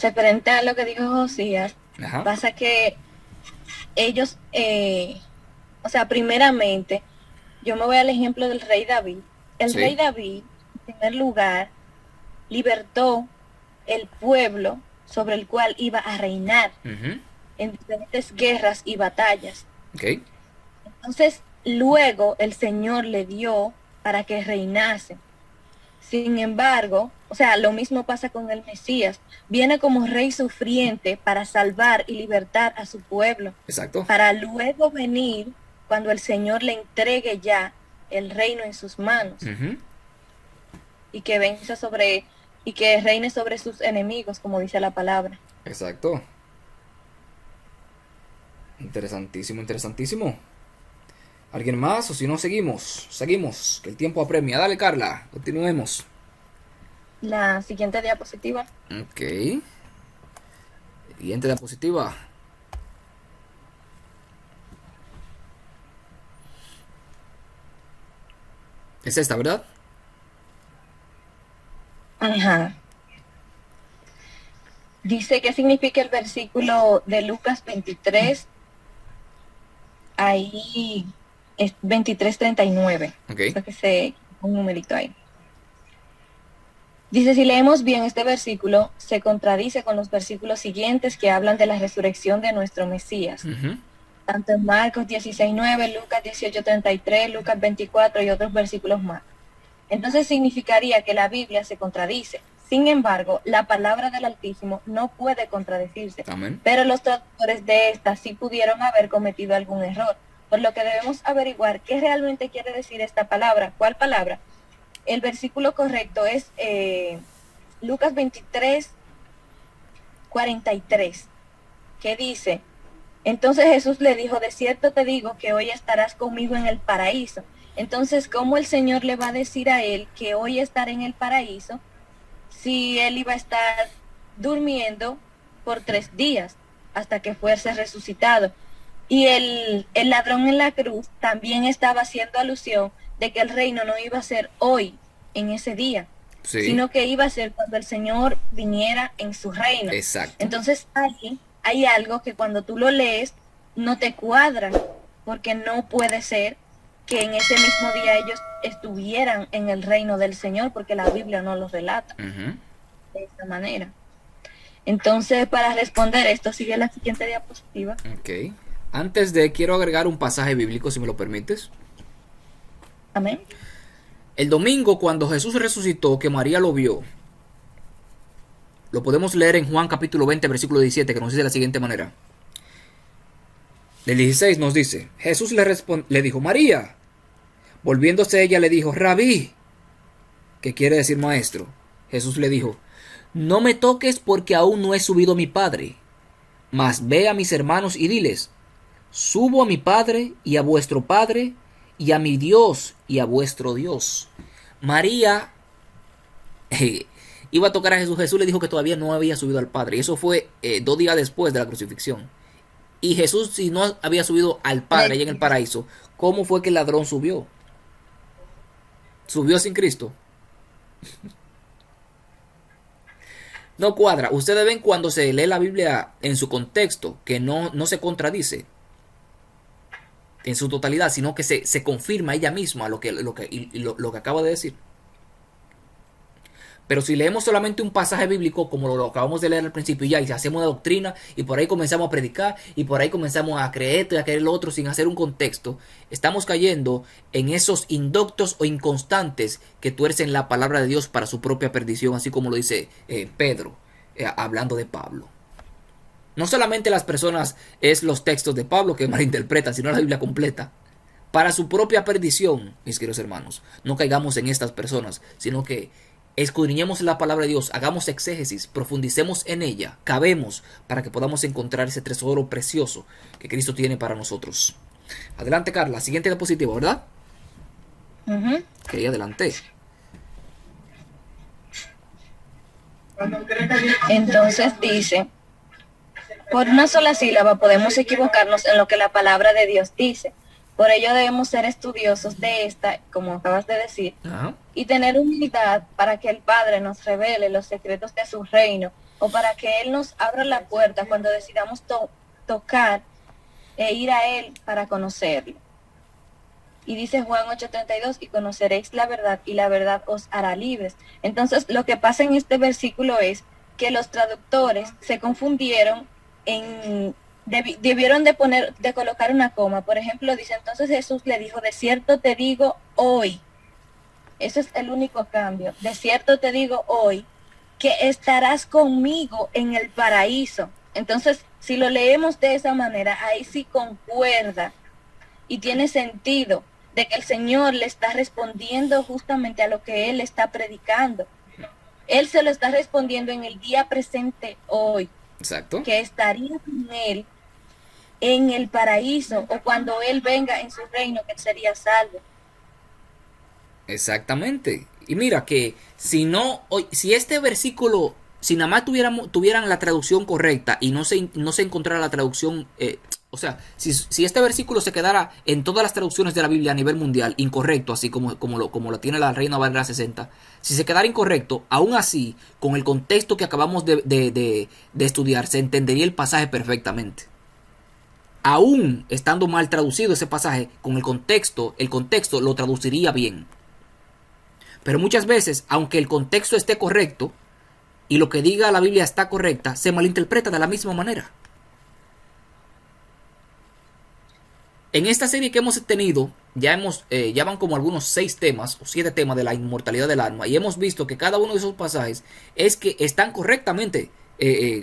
Referente a lo que dijo Josías, Ajá. pasa que ellos, o sea, primeramente, yo me voy al ejemplo del rey David. El Sí. rey David, en primer lugar, libertó el pueblo sobre el cual iba a reinar Ujú. en diferentes guerras y batallas. Ok. Entonces, luego el Señor le dio para que reinase. Sin embargo, o sea, lo mismo pasa con el Mesías. Viene como rey sufriente para salvar y libertar a su pueblo, Exacto. para luego venir cuando el Señor le entregue ya el reino en sus manos Ujú. y que venza sobre y que reine sobre sus enemigos, como dice la palabra. Exacto. Interesantísimo, interesantísimo. ¿Alguien más? O si no, seguimos. Seguimos, que el tiempo apremia. Dale, Carla, continuemos. La siguiente diapositiva. Ok. Siguiente diapositiva. Es esta, ¿verdad? Ajá. Dice qué significa el versículo de Lucas 23. Ahí es 23:39. Ok. Creo que se un numerito ahí. Dice, si leemos bien este versículo, se contradice con los versículos siguientes que hablan de la resurrección de nuestro Mesías. Ujú. Tanto en Marcos 16:9, Lucas 18:33, Lucas 24 y otros versículos más. Entonces significaría que la Biblia se contradice. Sin embargo, la palabra del Altísimo no puede contradecirse. Amén. Pero los traductores de esta sí pudieron haber cometido algún error, por lo que debemos averiguar qué realmente quiere decir esta palabra. ¿Cuál palabra? El versículo correcto es Lucas 23:43, que dice, entonces Jesús le dijo, de cierto te digo que hoy estarás conmigo en el paraíso. Entonces, ¿cómo el Señor le va a decir a él que hoy estará en el paraíso si él iba a estar durmiendo por 3 días hasta que fuese resucitado? Y el ladrón en la cruz también estaba haciendo alusión de que el reino no iba a ser hoy, en ese día, Sí. sino que iba a ser cuando el Señor viniera en su reino. Exacto. Entonces ahí hay algo que cuando tú lo lees no te cuadra, porque no puede ser que en ese mismo día ellos estuvieran en el reino del Señor, porque la Biblia no lo relata Ujú. de esta manera. Entonces, para responder esto, sigue la siguiente diapositiva. Ok. Antes de, quiero agregar un pasaje bíblico, si me lo permites. Amén. El domingo, cuando Jesús resucitó, que María lo vio, lo podemos leer en Juan capítulo 20, versículo 17, que nos dice de la siguiente manera. Del 16 nos dice, Jesús le dijo, María. Volviéndose ella le dijo, Rabí, que quiere decir maestro. Jesús le dijo, no me toques porque aún no he subido a mi Padre, mas ve a mis hermanos y diles, subo a mi Padre y a vuestro Padre, y a mi Dios y a vuestro Dios. María iba a tocar a Jesús. Jesús le dijo que todavía no había subido al Padre. Y eso fue 2 días después de la crucifixión. Y Jesús, si no había subido al Padre allá en el paraíso, ¿cómo fue que el ladrón subió? ¿Subió sin Cristo? No cuadra. Ustedes ven cuando se lee la Biblia en su contexto, que no se contradice en su totalidad, sino que se confirma ella misma lo que acaba de decir. Pero si leemos solamente un pasaje bíblico, como lo acabamos de leer al principio ya, y hacemos una doctrina, y por ahí comenzamos a predicar, y por ahí comenzamos a creer esto y a creer lo otro sin hacer un contexto, estamos cayendo en esos inductos o inconstantes que tuercen la palabra de Dios para su propia perdición, así como lo dice Pedro, hablando de Pablo. No solamente las personas es los textos de Pablo que malinterpretan, sino la Biblia completa. Para su propia perdición, mis queridos hermanos, no caigamos en estas personas, sino que escudriñemos la palabra de Dios, hagamos exégesis, profundicemos en ella, cabemos para que podamos encontrar ese tesoro precioso que Cristo tiene para nosotros. Adelante, Carla, siguiente diapositiva, ¿verdad? Ok, adelante. Entonces dice, por una sola sílaba podemos equivocarnos en lo que la palabra de Dios dice. Por ello debemos ser estudiosos de esta, como acabas de decir, y tener humildad para que el Padre nos revele los secretos de su reino, o para que Él nos abra la puerta cuando decidamos tocar e ir a Él para conocerlo. Y dice Juan 8:32, y conoceréis la verdad, y la verdad os hará libres. Entonces, lo que pasa en este versículo es que los traductores se confundieron debieron de colocar una coma. Por ejemplo, dice, entonces Jesús le dijo, de cierto te digo hoy. Eso es el único cambio. De cierto te digo hoy, que estarás conmigo en el paraíso. Entonces, si lo leemos de esa manera, ahí sí concuerda y tiene sentido de que el Señor le está respondiendo justamente a lo que Él está predicando. Él se lo está respondiendo en el día presente hoy. Exacto. Que estaría con Él en el paraíso, o cuando Él venga en su reino, que Él sería salvo. Exactamente. Y mira que si este versículo, si nada más tuvieran la traducción correcta y no se encontrara la traducción, o sea, si este versículo se quedara en todas las traducciones de la Biblia a nivel mundial incorrecto, así como lo tiene la Reina Valera 60, si se quedara incorrecto, aún así, con el contexto que acabamos de estudiar, se entendería el pasaje perfectamente. Aún estando mal traducido ese pasaje, con el contexto lo traduciría bien. Pero muchas veces, aunque el contexto esté correcto y lo que diga la Biblia está correcta, se malinterpreta de la misma manera. En esta serie que hemos tenido, ya van como algunos 6 temas o 7 temas de la inmortalidad del alma, y hemos visto que cada uno de esos pasajes es que están correctamente,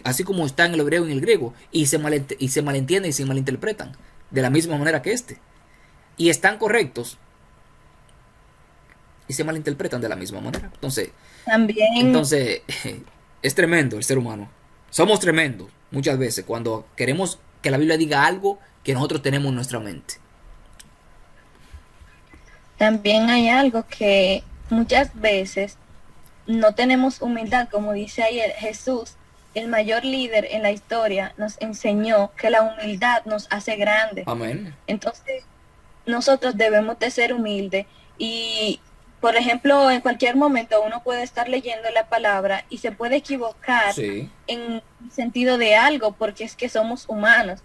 así como está en el hebreo y en el griego, y se malentienden y se malinterpretan de la misma manera que este. Y están correctos y se malinterpretan de la misma manera. Entonces es tremendo el ser humano. Somos tremendos muchas veces cuando queremos que la Biblia diga algo que nosotros tenemos en nuestra mente. También hay algo que muchas veces no tenemos humildad, como dice ayer Jesús, el mayor líder en la historia, nos enseñó que la humildad nos hace grandes. Amén. Entonces, nosotros debemos de ser humildes y, por ejemplo, en cualquier momento uno puede estar leyendo la palabra y se puede equivocar en el sentido de algo, porque es que somos humanos.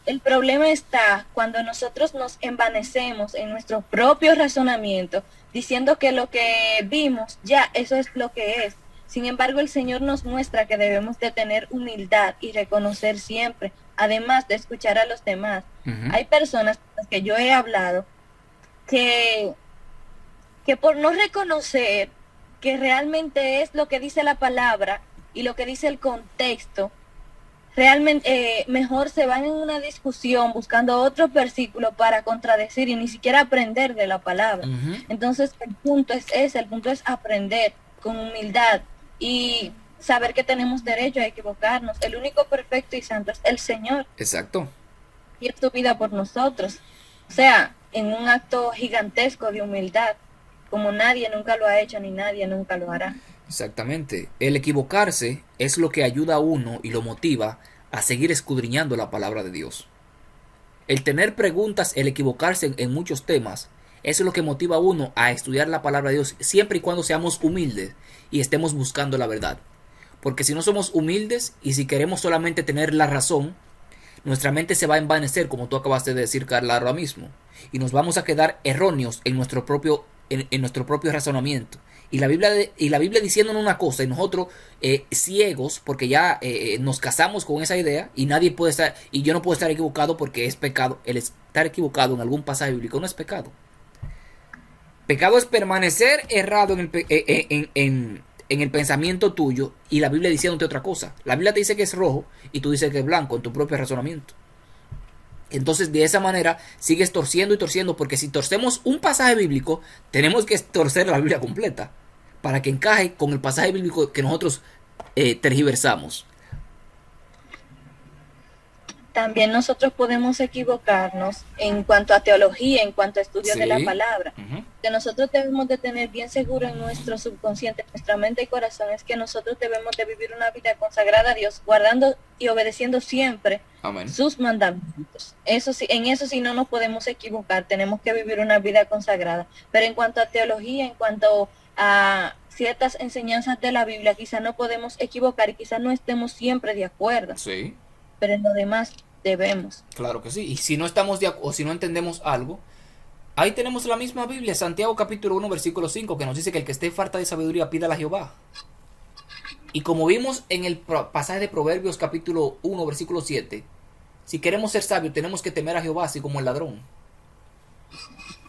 El problema está cuando nosotros nos envanecemos en nuestro propio razonamiento, diciendo que lo que vimos, ya eso es lo que es. Sin embargo, el Señor nos muestra que debemos de tener humildad y reconocer siempre, además de escuchar a los demás. Hay personas con las que yo he hablado que por no reconocer que realmente es lo que dice la palabra y lo que dice el contexto, realmente mejor se van en una discusión buscando otros versículos para contradecir y ni siquiera aprender de la palabra. Entonces el punto es ese, el punto es aprender con humildad y saber que tenemos derecho a equivocarnos. El único perfecto y santo es el Señor. Exacto. Y es su vida por nosotros. O sea, en un acto gigantesco de humildad, como nadie nunca lo ha hecho ni nadie nunca lo hará. Exactamente. El equivocarse es lo que ayuda a uno y lo motiva a seguir escudriñando la palabra de Dios. El tener preguntas, el equivocarse en muchos temas, eso es lo que motiva a uno a estudiar la palabra de Dios, siempre y cuando seamos humildes y estemos buscando la verdad. Porque si no somos humildes y si queremos solamente tener la razón, nuestra mente se va a envanecer, como tú acabaste de decir, Carla, ahora mismo, y nos vamos a quedar erróneos en nuestro propio razonamiento, Y la Biblia diciéndonos una cosa y nosotros ciegos porque ya nos casamos con esa idea y nadie puede estar, y yo no puedo estar equivocado porque es pecado. El estar equivocado en algún pasaje bíblico no es pecado. Pecado es permanecer errado en el pensamiento tuyo y la Biblia diciéndote otra cosa. La Biblia te dice que es rojo y tú dices que es blanco en tu propio razonamiento. Entonces de esa manera sigues torciendo y torciendo, porque si torcemos un pasaje bíblico tenemos que torcer la Biblia completa para que encaje con el pasaje bíblico que nosotros tergiversamos. También nosotros podemos equivocarnos en cuanto a teología, en cuanto a estudio Sí. de la palabra. Uh-huh. Que nosotros debemos de tener bien seguro en nuestro subconsciente, en nuestra mente y corazón, es que nosotros debemos de vivir una vida consagrada a Dios, guardando y obedeciendo siempre Amén. sus mandamientos. Eso sí, en eso sí no nos podemos equivocar, tenemos que vivir una vida consagrada. Pero en cuanto a teología, en cuanto a ciertas enseñanzas de la Biblia, quizás no podemos equivocar y quizás no estemos siempre de acuerdo, Sí, pero en lo demás debemos. claro que sí. Y si no estamos o si no entendemos algo, ahí tenemos la misma Biblia, Santiago capítulo 1 versículo 5, que nos dice que el que esté falta de sabiduría pídala a Jehová. Y como vimos en el pasaje de Proverbios capítulo 1 versículo 7, si queremos ser sabios tenemos que temer a Jehová así como el ladrón.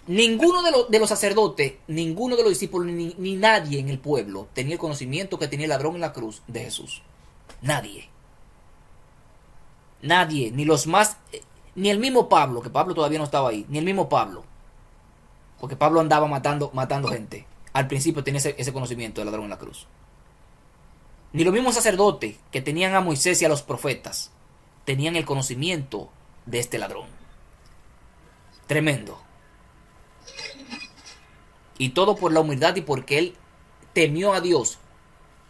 Ninguno de los sacerdotes, ninguno de los discípulos, ni nadie en el pueblo tenía el conocimiento que tenía el ladrón en la cruz de Jesús. Nadie. Nadie, ni los más, ni el mismo Pablo, que Pablo todavía no estaba ahí, ni el mismo Pablo. Porque Pablo andaba matando gente. Al principio tenía ese conocimiento del ladrón en la cruz. Ni los mismos sacerdotes que tenían a Moisés y a los profetas tenían el conocimiento de este ladrón. Tremendo. Y todo por la humildad y porque él temió a Dios.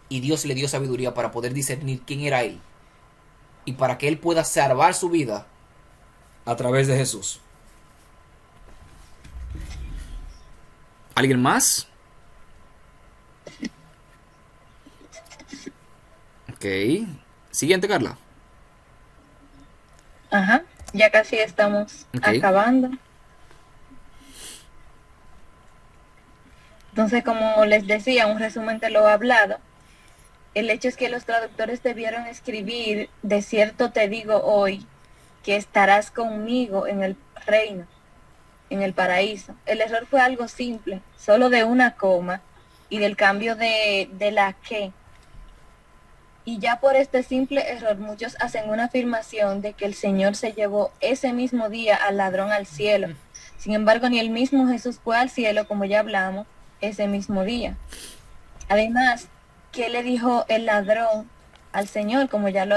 Y Dios le dio sabiduría para poder discernir quién era él. Y para que él pueda salvar su vida a través de Jesús. ¿Alguien más? Ok. Siguiente, Carla. Ajá, ya casi estamos Ok. acabando. Entonces, como les decía, un resumen de lo hablado. El hecho es que los traductores debieron escribir: de cierto te digo hoy que estarás conmigo en el reino, en el paraíso. El error fue algo simple, solo de una coma y del cambio de la que. Y ya por este simple error muchos hacen una afirmación de que el Señor se llevó ese mismo día al ladrón al cielo. Sin embargo, ni el mismo Jesús fue al cielo, como ya hablamos, ese mismo día. Además, ¿qué le dijo el ladrón al Señor? Como ya lo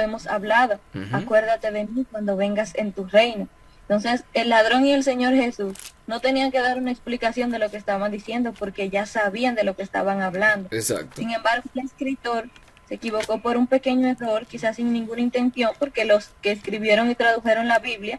hemos hablado. Ujú. Acuérdate de mí cuando vengas en tu reino. Entonces, el ladrón y el Señor Jesús no tenían que dar una explicación de lo que estaban diciendo porque ya sabían de lo que estaban hablando. Exacto. Sin embargo, el escritor se equivocó por un pequeño error, quizás sin ninguna intención, porque los que escribieron y tradujeron la Biblia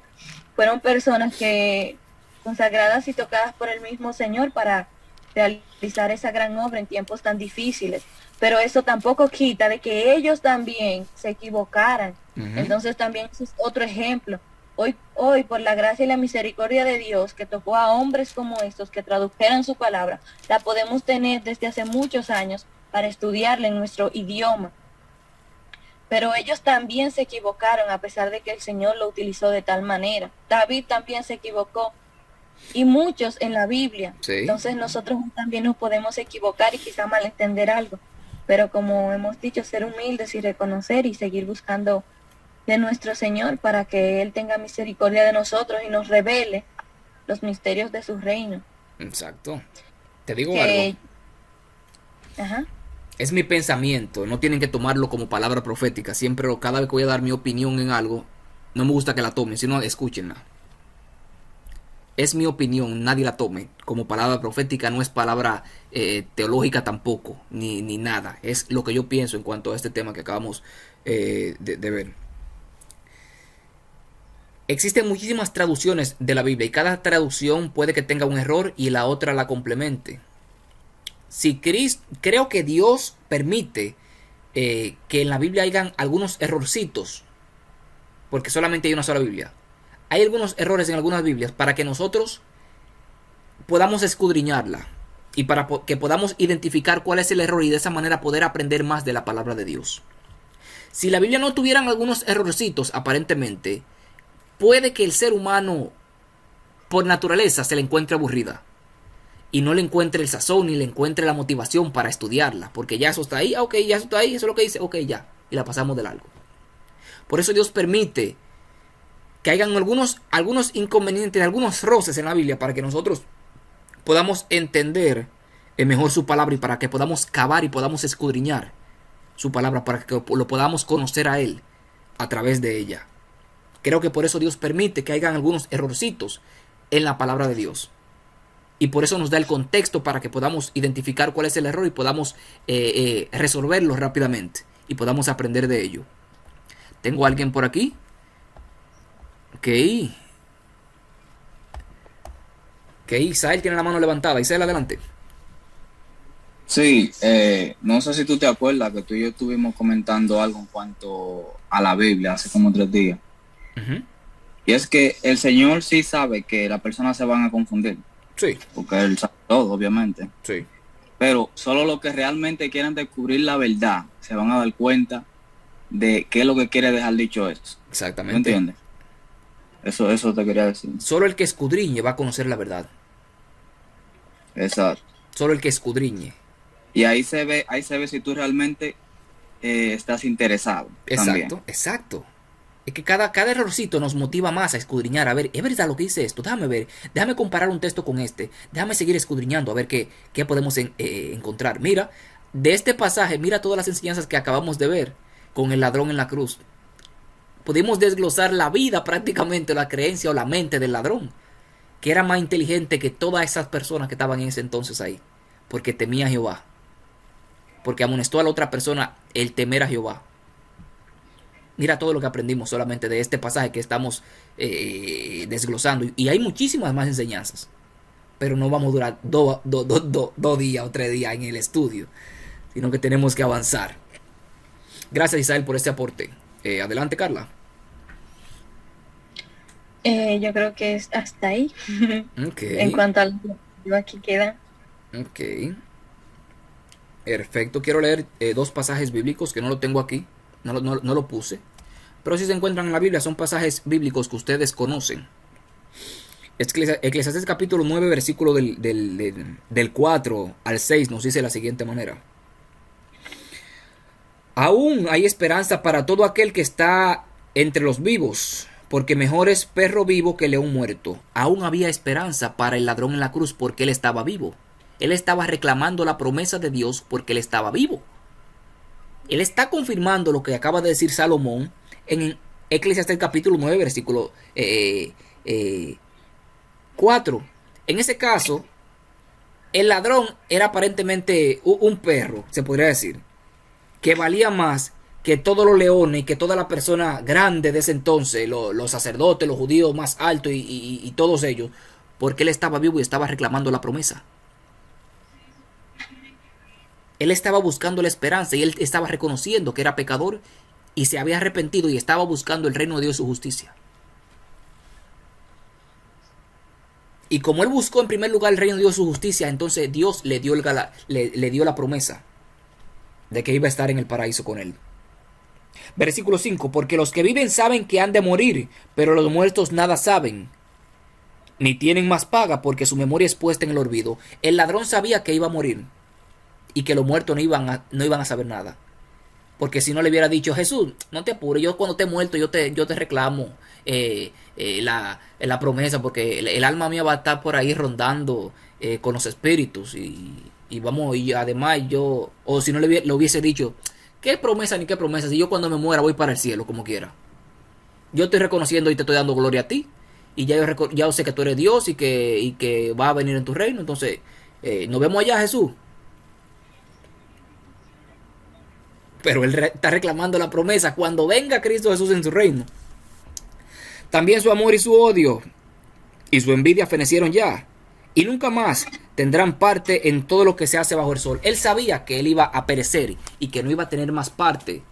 fueron personas que consagradas y tocadas por el mismo Señor para realizar esa gran obra en tiempos tan difíciles. Pero eso tampoco quita de que ellos también se equivocaran. Ujú. Entonces también ese es otro ejemplo. Hoy, por la gracia y la misericordia de Dios, que tocó a hombres como estos que tradujeran su palabra, la podemos tener desde hace muchos años para estudiarla en nuestro idioma. Pero ellos también se equivocaron a pesar de que el Señor lo utilizó de tal manera. David también se equivocó y muchos en la Biblia. Sí. Entonces nosotros también nos podemos equivocar y quizá malentender algo. Pero como hemos dicho, ser humildes y reconocer y seguir buscando de nuestro Señor para que Él tenga misericordia de nosotros y nos revele los misterios de su reino. Exacto. Te digo Que- algo. Ajá. Es mi pensamiento. No tienen que tomarlo como palabra profética. Siempre, cada vez que voy a dar mi opinión en algo, no me gusta que la tomen, sino escúchenla. Es mi opinión, nadie la tome como palabra profética, no es palabra teológica tampoco, ni nada. Es lo que yo pienso en cuanto a este tema que acabamos de ver. Existen muchísimas traducciones de la Biblia y cada traducción puede que tenga un error y la otra la complemente. Creo que Dios permite que en la Biblia hayan algunos errorcitos, porque solamente hay una sola Biblia. Hay algunos errores en algunas Biblias para que nosotros podamos escudriñarla y para que podamos identificar cuál es el error y de esa manera poder aprender más de la palabra de Dios. Si la Biblia no tuviera algunos errorcitos, aparentemente, puede que el ser humano por naturaleza se le encuentre aburrida y no le encuentre el sazón ni le encuentre la motivación para estudiarla, porque ya eso está ahí, ok, ya eso está ahí, eso es lo que dice, ok, ya, y la pasamos de largo. Por eso Dios permite que hayan algunos inconvenientes, algunos roces en la Biblia para que nosotros podamos entender mejor su palabra y para que podamos cavar y podamos escudriñar su palabra, para que lo podamos conocer a Él a través de ella. Creo que por eso Dios permite que hayan algunos errorcitos en la palabra de Dios. Y por eso nos da el contexto para que podamos identificar cuál es el error y podamos resolverlo rápidamente y podamos aprender de ello. ¿Tengo a alguien por aquí? Ok. Ok, Isael tiene la mano levantada. Isael, adelante. Sí, no sé si tú te acuerdas que tú y yo estuvimos comentando algo en cuanto a la Biblia hace como 3 días. Uh-huh. Y es que el Señor sí sabe que las personas se van a confundir. Sí. Porque Él sabe todo, obviamente. Sí. Pero solo los que realmente quieran descubrir la verdad se van a dar cuenta de qué es lo que quiere dejar dicho eso. Exactamente. ¿Me entiendes? Eso te quería decir. Solo el que escudriñe va a conocer la verdad. Exacto. Solo el que escudriñe. Y ahí se ve si tú realmente estás interesado. Exacto, también. exacto. Es que cada errorcito nos motiva más a escudriñar. A ver, ¿es verdad lo que dice esto? Déjame ver. Déjame comparar un texto con este. Déjame seguir escudriñando a ver qué podemos encontrar. Mira, de este pasaje, mira todas las enseñanzas que acabamos de ver con el ladrón en la cruz. Pudimos desglosar la vida prácticamente, la creencia o la mente del ladrón, que era más inteligente que todas esas personas que estaban en ese entonces ahí, porque temía a Jehová, porque amonestó a la otra persona el temer a Jehová. Mira todo lo que aprendimos solamente de este pasaje que estamos desglosando, y hay muchísimas más enseñanzas, pero no vamos a durar 2 días o 3 días en el estudio, sino que tenemos que avanzar. Gracias, Isael, por este aporte. Adelante, Carla. Yo creo que es hasta ahí. Okay. En cuanto al que aquí queda. Ok. Perfecto. Quiero leer 2 pasajes bíblicos que no lo tengo aquí. No lo puse. Pero si se encuentran en la Biblia, son pasajes bíblicos que ustedes conocen. Eclesiastés capítulo 9, versículo del 4 al 6 nos dice de la siguiente manera. Aún hay esperanza para todo aquel que está entre los vivos, porque mejor es perro vivo que león muerto. Aún había esperanza para el ladrón en la cruz porque él estaba vivo. Él estaba reclamando la promesa de Dios porque él estaba vivo. Él está confirmando lo que acaba de decir Salomón en Eclesiastés capítulo 9, versículo 4. En ese caso, el ladrón era aparentemente un perro, se podría decir, que valía más que todos los leones y que toda la persona grande de ese entonces, los sacerdotes, los judíos más altos y todos ellos, porque él estaba vivo y estaba reclamando la promesa. Él estaba buscando la esperanza y él estaba reconociendo que era pecador y se había arrepentido y estaba buscando el reino de Dios y su justicia. Y como él buscó en primer lugar el reino de Dios y su justicia, entonces Dios le dio la promesa de que iba a estar en el paraíso con él. Versículo 5. Porque los que viven saben que han de morir, pero los muertos nada saben, ni tienen más paga, porque su memoria es puesta en el olvido. El ladrón sabía que iba a morir y que los muertos no iban a saber nada. Porque si no le hubiera dicho, Jesús, no te apures, yo cuando esté muerto yo te reclamo la promesa, porque el alma mía va a estar por ahí rondando con los espíritus y además yo, o si no le hubiese dicho, qué promesa ni qué promesa, si yo cuando me muera voy para el cielo como quiera. Yo estoy reconociendo y te estoy dando gloria a ti, y ya yo sé que tú eres Dios y que va a venir en tu reino, entonces nos vemos allá, Jesús. Pero él está reclamando la promesa cuando venga Cristo Jesús en su reino. También su amor y su odio y su envidia fenecieron ya, y nunca más tendrán parte en todo lo que se hace bajo el sol. Él sabía que él iba a perecer y que no iba a tener más parte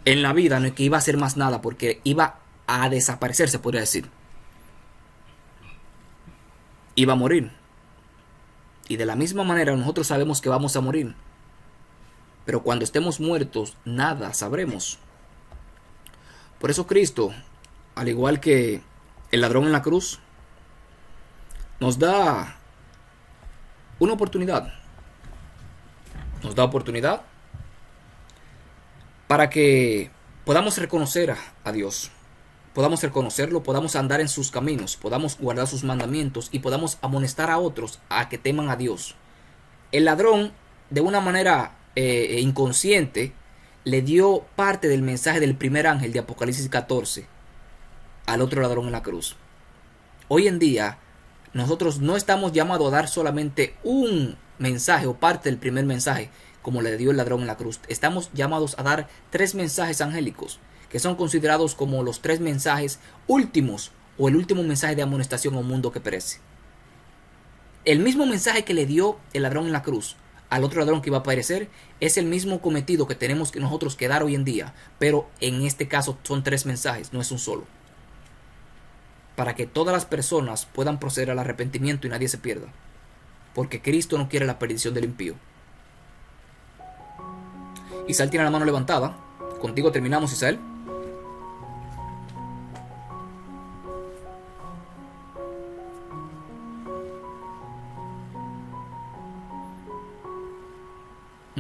en la vida, no es que iba a hacer más nada, porque iba a desaparecer, se podría decir. Iba a morir. Y de la misma manera nosotros sabemos que vamos a morir. Pero cuando estemos muertos, nada sabremos. Por eso Cristo, al igual que el ladrón en la cruz, nos da una oportunidad. Nos da oportunidad para que podamos reconocer a Dios. Podamos reconocerlo, podamos andar en sus caminos, podamos guardar sus mandamientos y podamos amonestar a otros a que teman a Dios. El ladrón, de una manera inconsciente, le dio parte del mensaje del primer ángel de Apocalipsis 14 al otro ladrón en la cruz. Hoy en día, nosotros no estamos llamados a dar solamente un mensaje o parte del primer mensaje, como le dio el ladrón en la cruz. Estamos llamados a dar 3 mensajes angélicos, que son considerados como los 3 mensajes últimos o el último mensaje de amonestación a un mundo que perece. El mismo mensaje que le dio el ladrón en la cruz al otro ladrón que iba a perecer es el mismo cometido que tenemos que nosotros que dar hoy en día, pero en este caso son 3 mensajes, no es un solo. Para que todas las personas puedan proceder al arrepentimiento y nadie se pierda, porque Cristo no quiere la perdición del impío. Isael tiene la mano levantada. Contigo terminamos, Isael.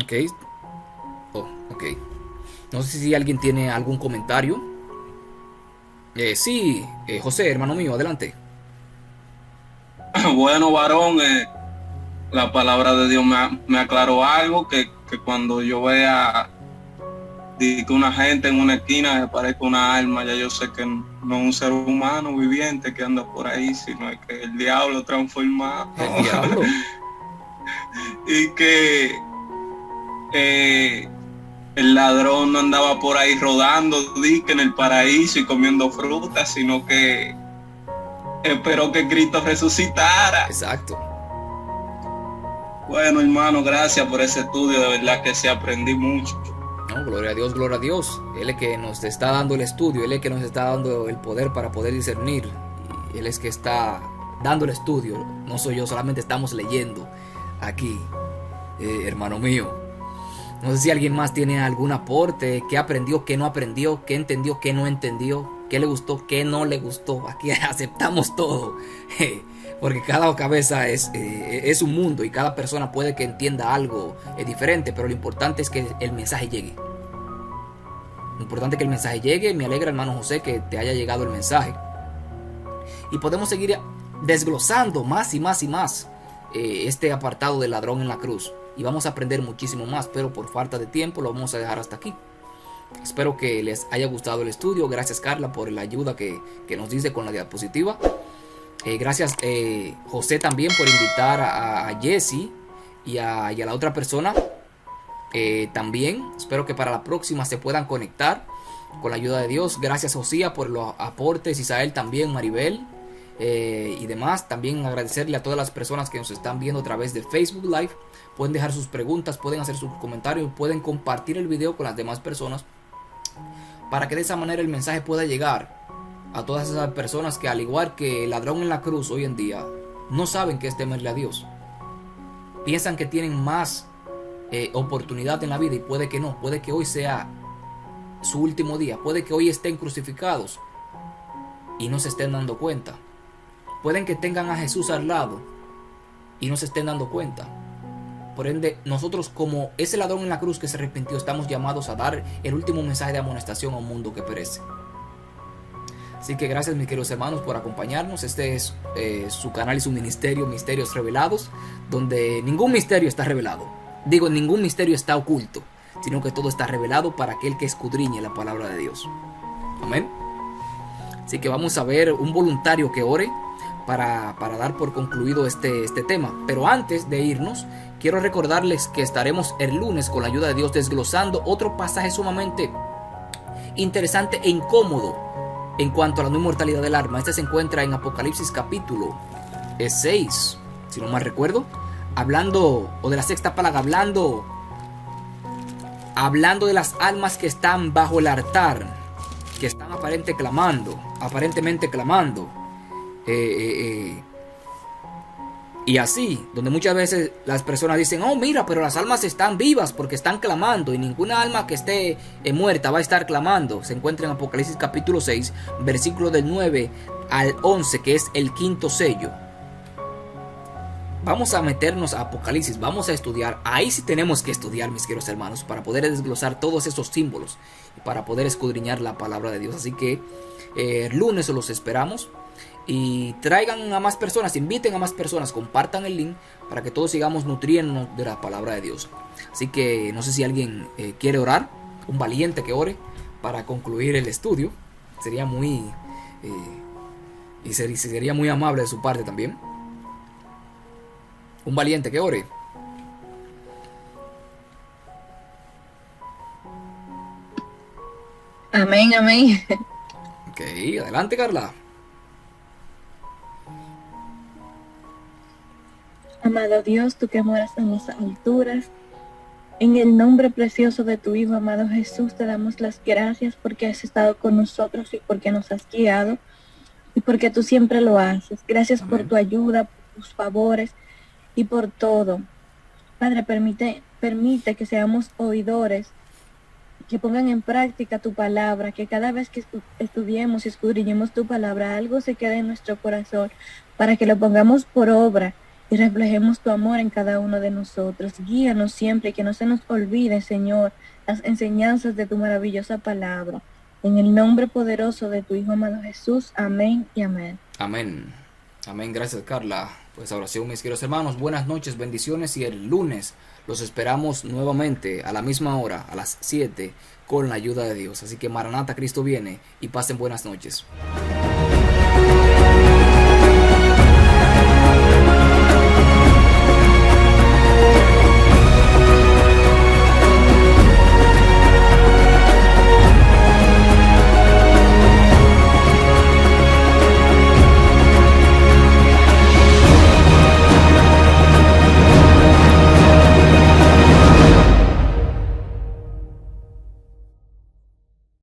Ok. Oh, ok. No sé si alguien tiene algún comentario. Sí, José, hermano mío, adelante. Bueno, varón, la palabra de Dios me aclaró algo que cuando yo vea que una gente en una esquina me parezca una alma, ya yo sé que no es un ser humano viviente que anda por ahí, sino es que el diablo transformado. El diablo. Y que el ladrón no andaba por ahí rodando que en el paraíso y comiendo frutas, sino que esperó que Cristo resucitara. Exacto. Bueno, hermano, gracias por ese estudio, de verdad que sí aprendí mucho. No, gloria a Dios, gloria a Dios. Él es que nos está dando el estudio, Él es que nos está dando el poder para poder discernir. Y Él es que está dando el estudio. No soy yo, solamente estamos leyendo aquí, hermano mío. No sé si alguien más tiene algún aporte, qué aprendió, qué no aprendió, qué entendió, qué no entendió, qué le gustó, qué no le gustó. Aquí aceptamos todo. Porque cada cabeza es un mundo y cada persona puede que entienda algo diferente, pero lo importante es que el mensaje llegue. Lo importante es que el mensaje llegue. Me alegra, hermano José, que te haya llegado el mensaje. Y podemos seguir desglosando más y más y más este apartado del ladrón en la cruz. Y vamos a aprender muchísimo más, pero por falta de tiempo lo vamos a dejar hasta aquí. Espero que les haya gustado el estudio. Gracias, Carla, por la ayuda que nos dice con la diapositiva. Gracias, José, también por invitar a Jesse y a la otra persona. También espero que para la próxima se puedan conectar con la ayuda de Dios. Gracias, Josía, por los aportes. Isael también, Maribel y demás. También agradecerle a todas las personas que nos están viendo a través de Facebook Live. Pueden dejar sus preguntas, pueden hacer sus comentarios, pueden compartir el video con las demás personas, para que de esa manera el mensaje pueda llegar a todas esas personas que, al igual que el ladrón en la cruz hoy en día, no saben qué es temerle a Dios. Piensan que tienen más oportunidad en la vida, y puede que no. Puede que hoy sea su último día. Puede que hoy estén crucificados y no se estén dando cuenta. Pueden que tengan a Jesús al lado y no se estén dando cuenta. Por ende, nosotros, como ese ladrón en la cruz que se arrepintió, estamos llamados a dar el último mensaje de amonestación a un mundo que perece. Así que gracias, mis queridos hermanos, por acompañarnos. Este es su canal y su ministerio, Misterios Revelados, donde ningún misterio está revelado. Digo, ningún misterio está oculto, sino que todo está revelado para aquel que escudriñe la palabra de Dios. Amén. Así que vamos a ver un voluntario que ore para dar por concluido este tema. Pero antes de irnos, quiero recordarles que estaremos el lunes, con la ayuda de Dios, desglosando otro pasaje sumamente interesante e incómodo en cuanto a la no inmortalidad del alma. Este se encuentra en Apocalipsis capítulo 6, si no mal recuerdo, hablando, o de la sexta plaga, hablando de las almas que están bajo el altar, que están aparentemente clamando, Y así, donde muchas veces las personas dicen, oh mira, pero las almas están vivas porque están clamando y ninguna alma que esté muerta va a estar clamando. Se encuentra en Apocalipsis capítulo 6, versículo del 9 al 11, que es el quinto sello. Vamos a meternos a Apocalipsis, vamos a estudiar. Ahí sí tenemos que estudiar, mis queridos hermanos, para poder desglosar todos esos símbolos y para poder escudriñar la palabra de Dios. Así que el lunes los esperamos. Y traigan a más personas, inviten a más personas, compartan el link para que todos sigamos nutriéndonos de la palabra de Dios. Así que no sé si alguien quiere orar, un valiente que ore para concluir el estudio. Sería muy sería muy amable de su parte también. Un valiente que ore. Amén, amén. Ok, adelante, Carla. Amado Dios, tú que moras en las alturas, en el nombre precioso de tu Hijo, amado Jesús, te damos las gracias porque has estado con nosotros y porque nos has guiado y porque tú siempre lo haces. Gracias Amén. por tu ayuda, por tus favores y por todo. Padre, permite que seamos oidores, que pongan en práctica tu palabra, que cada vez que estudiemos y escudriñemos tu palabra, algo se quede en nuestro corazón para que lo pongamos por obra y reflejemos tu amor en cada uno de nosotros. Guíanos siempre, que no se nos olvide, Señor, las enseñanzas de tu maravillosa palabra. En el nombre poderoso de tu Hijo amado Jesús. Amén y amén. Amén. Amén. Gracias, Carla. Pues oración, mis queridos hermanos. Buenas noches, bendiciones. Y el lunes los esperamos nuevamente a la misma hora, a las 7, con la ayuda de Dios. Así que Maranata, Cristo viene. Y pasen buenas noches.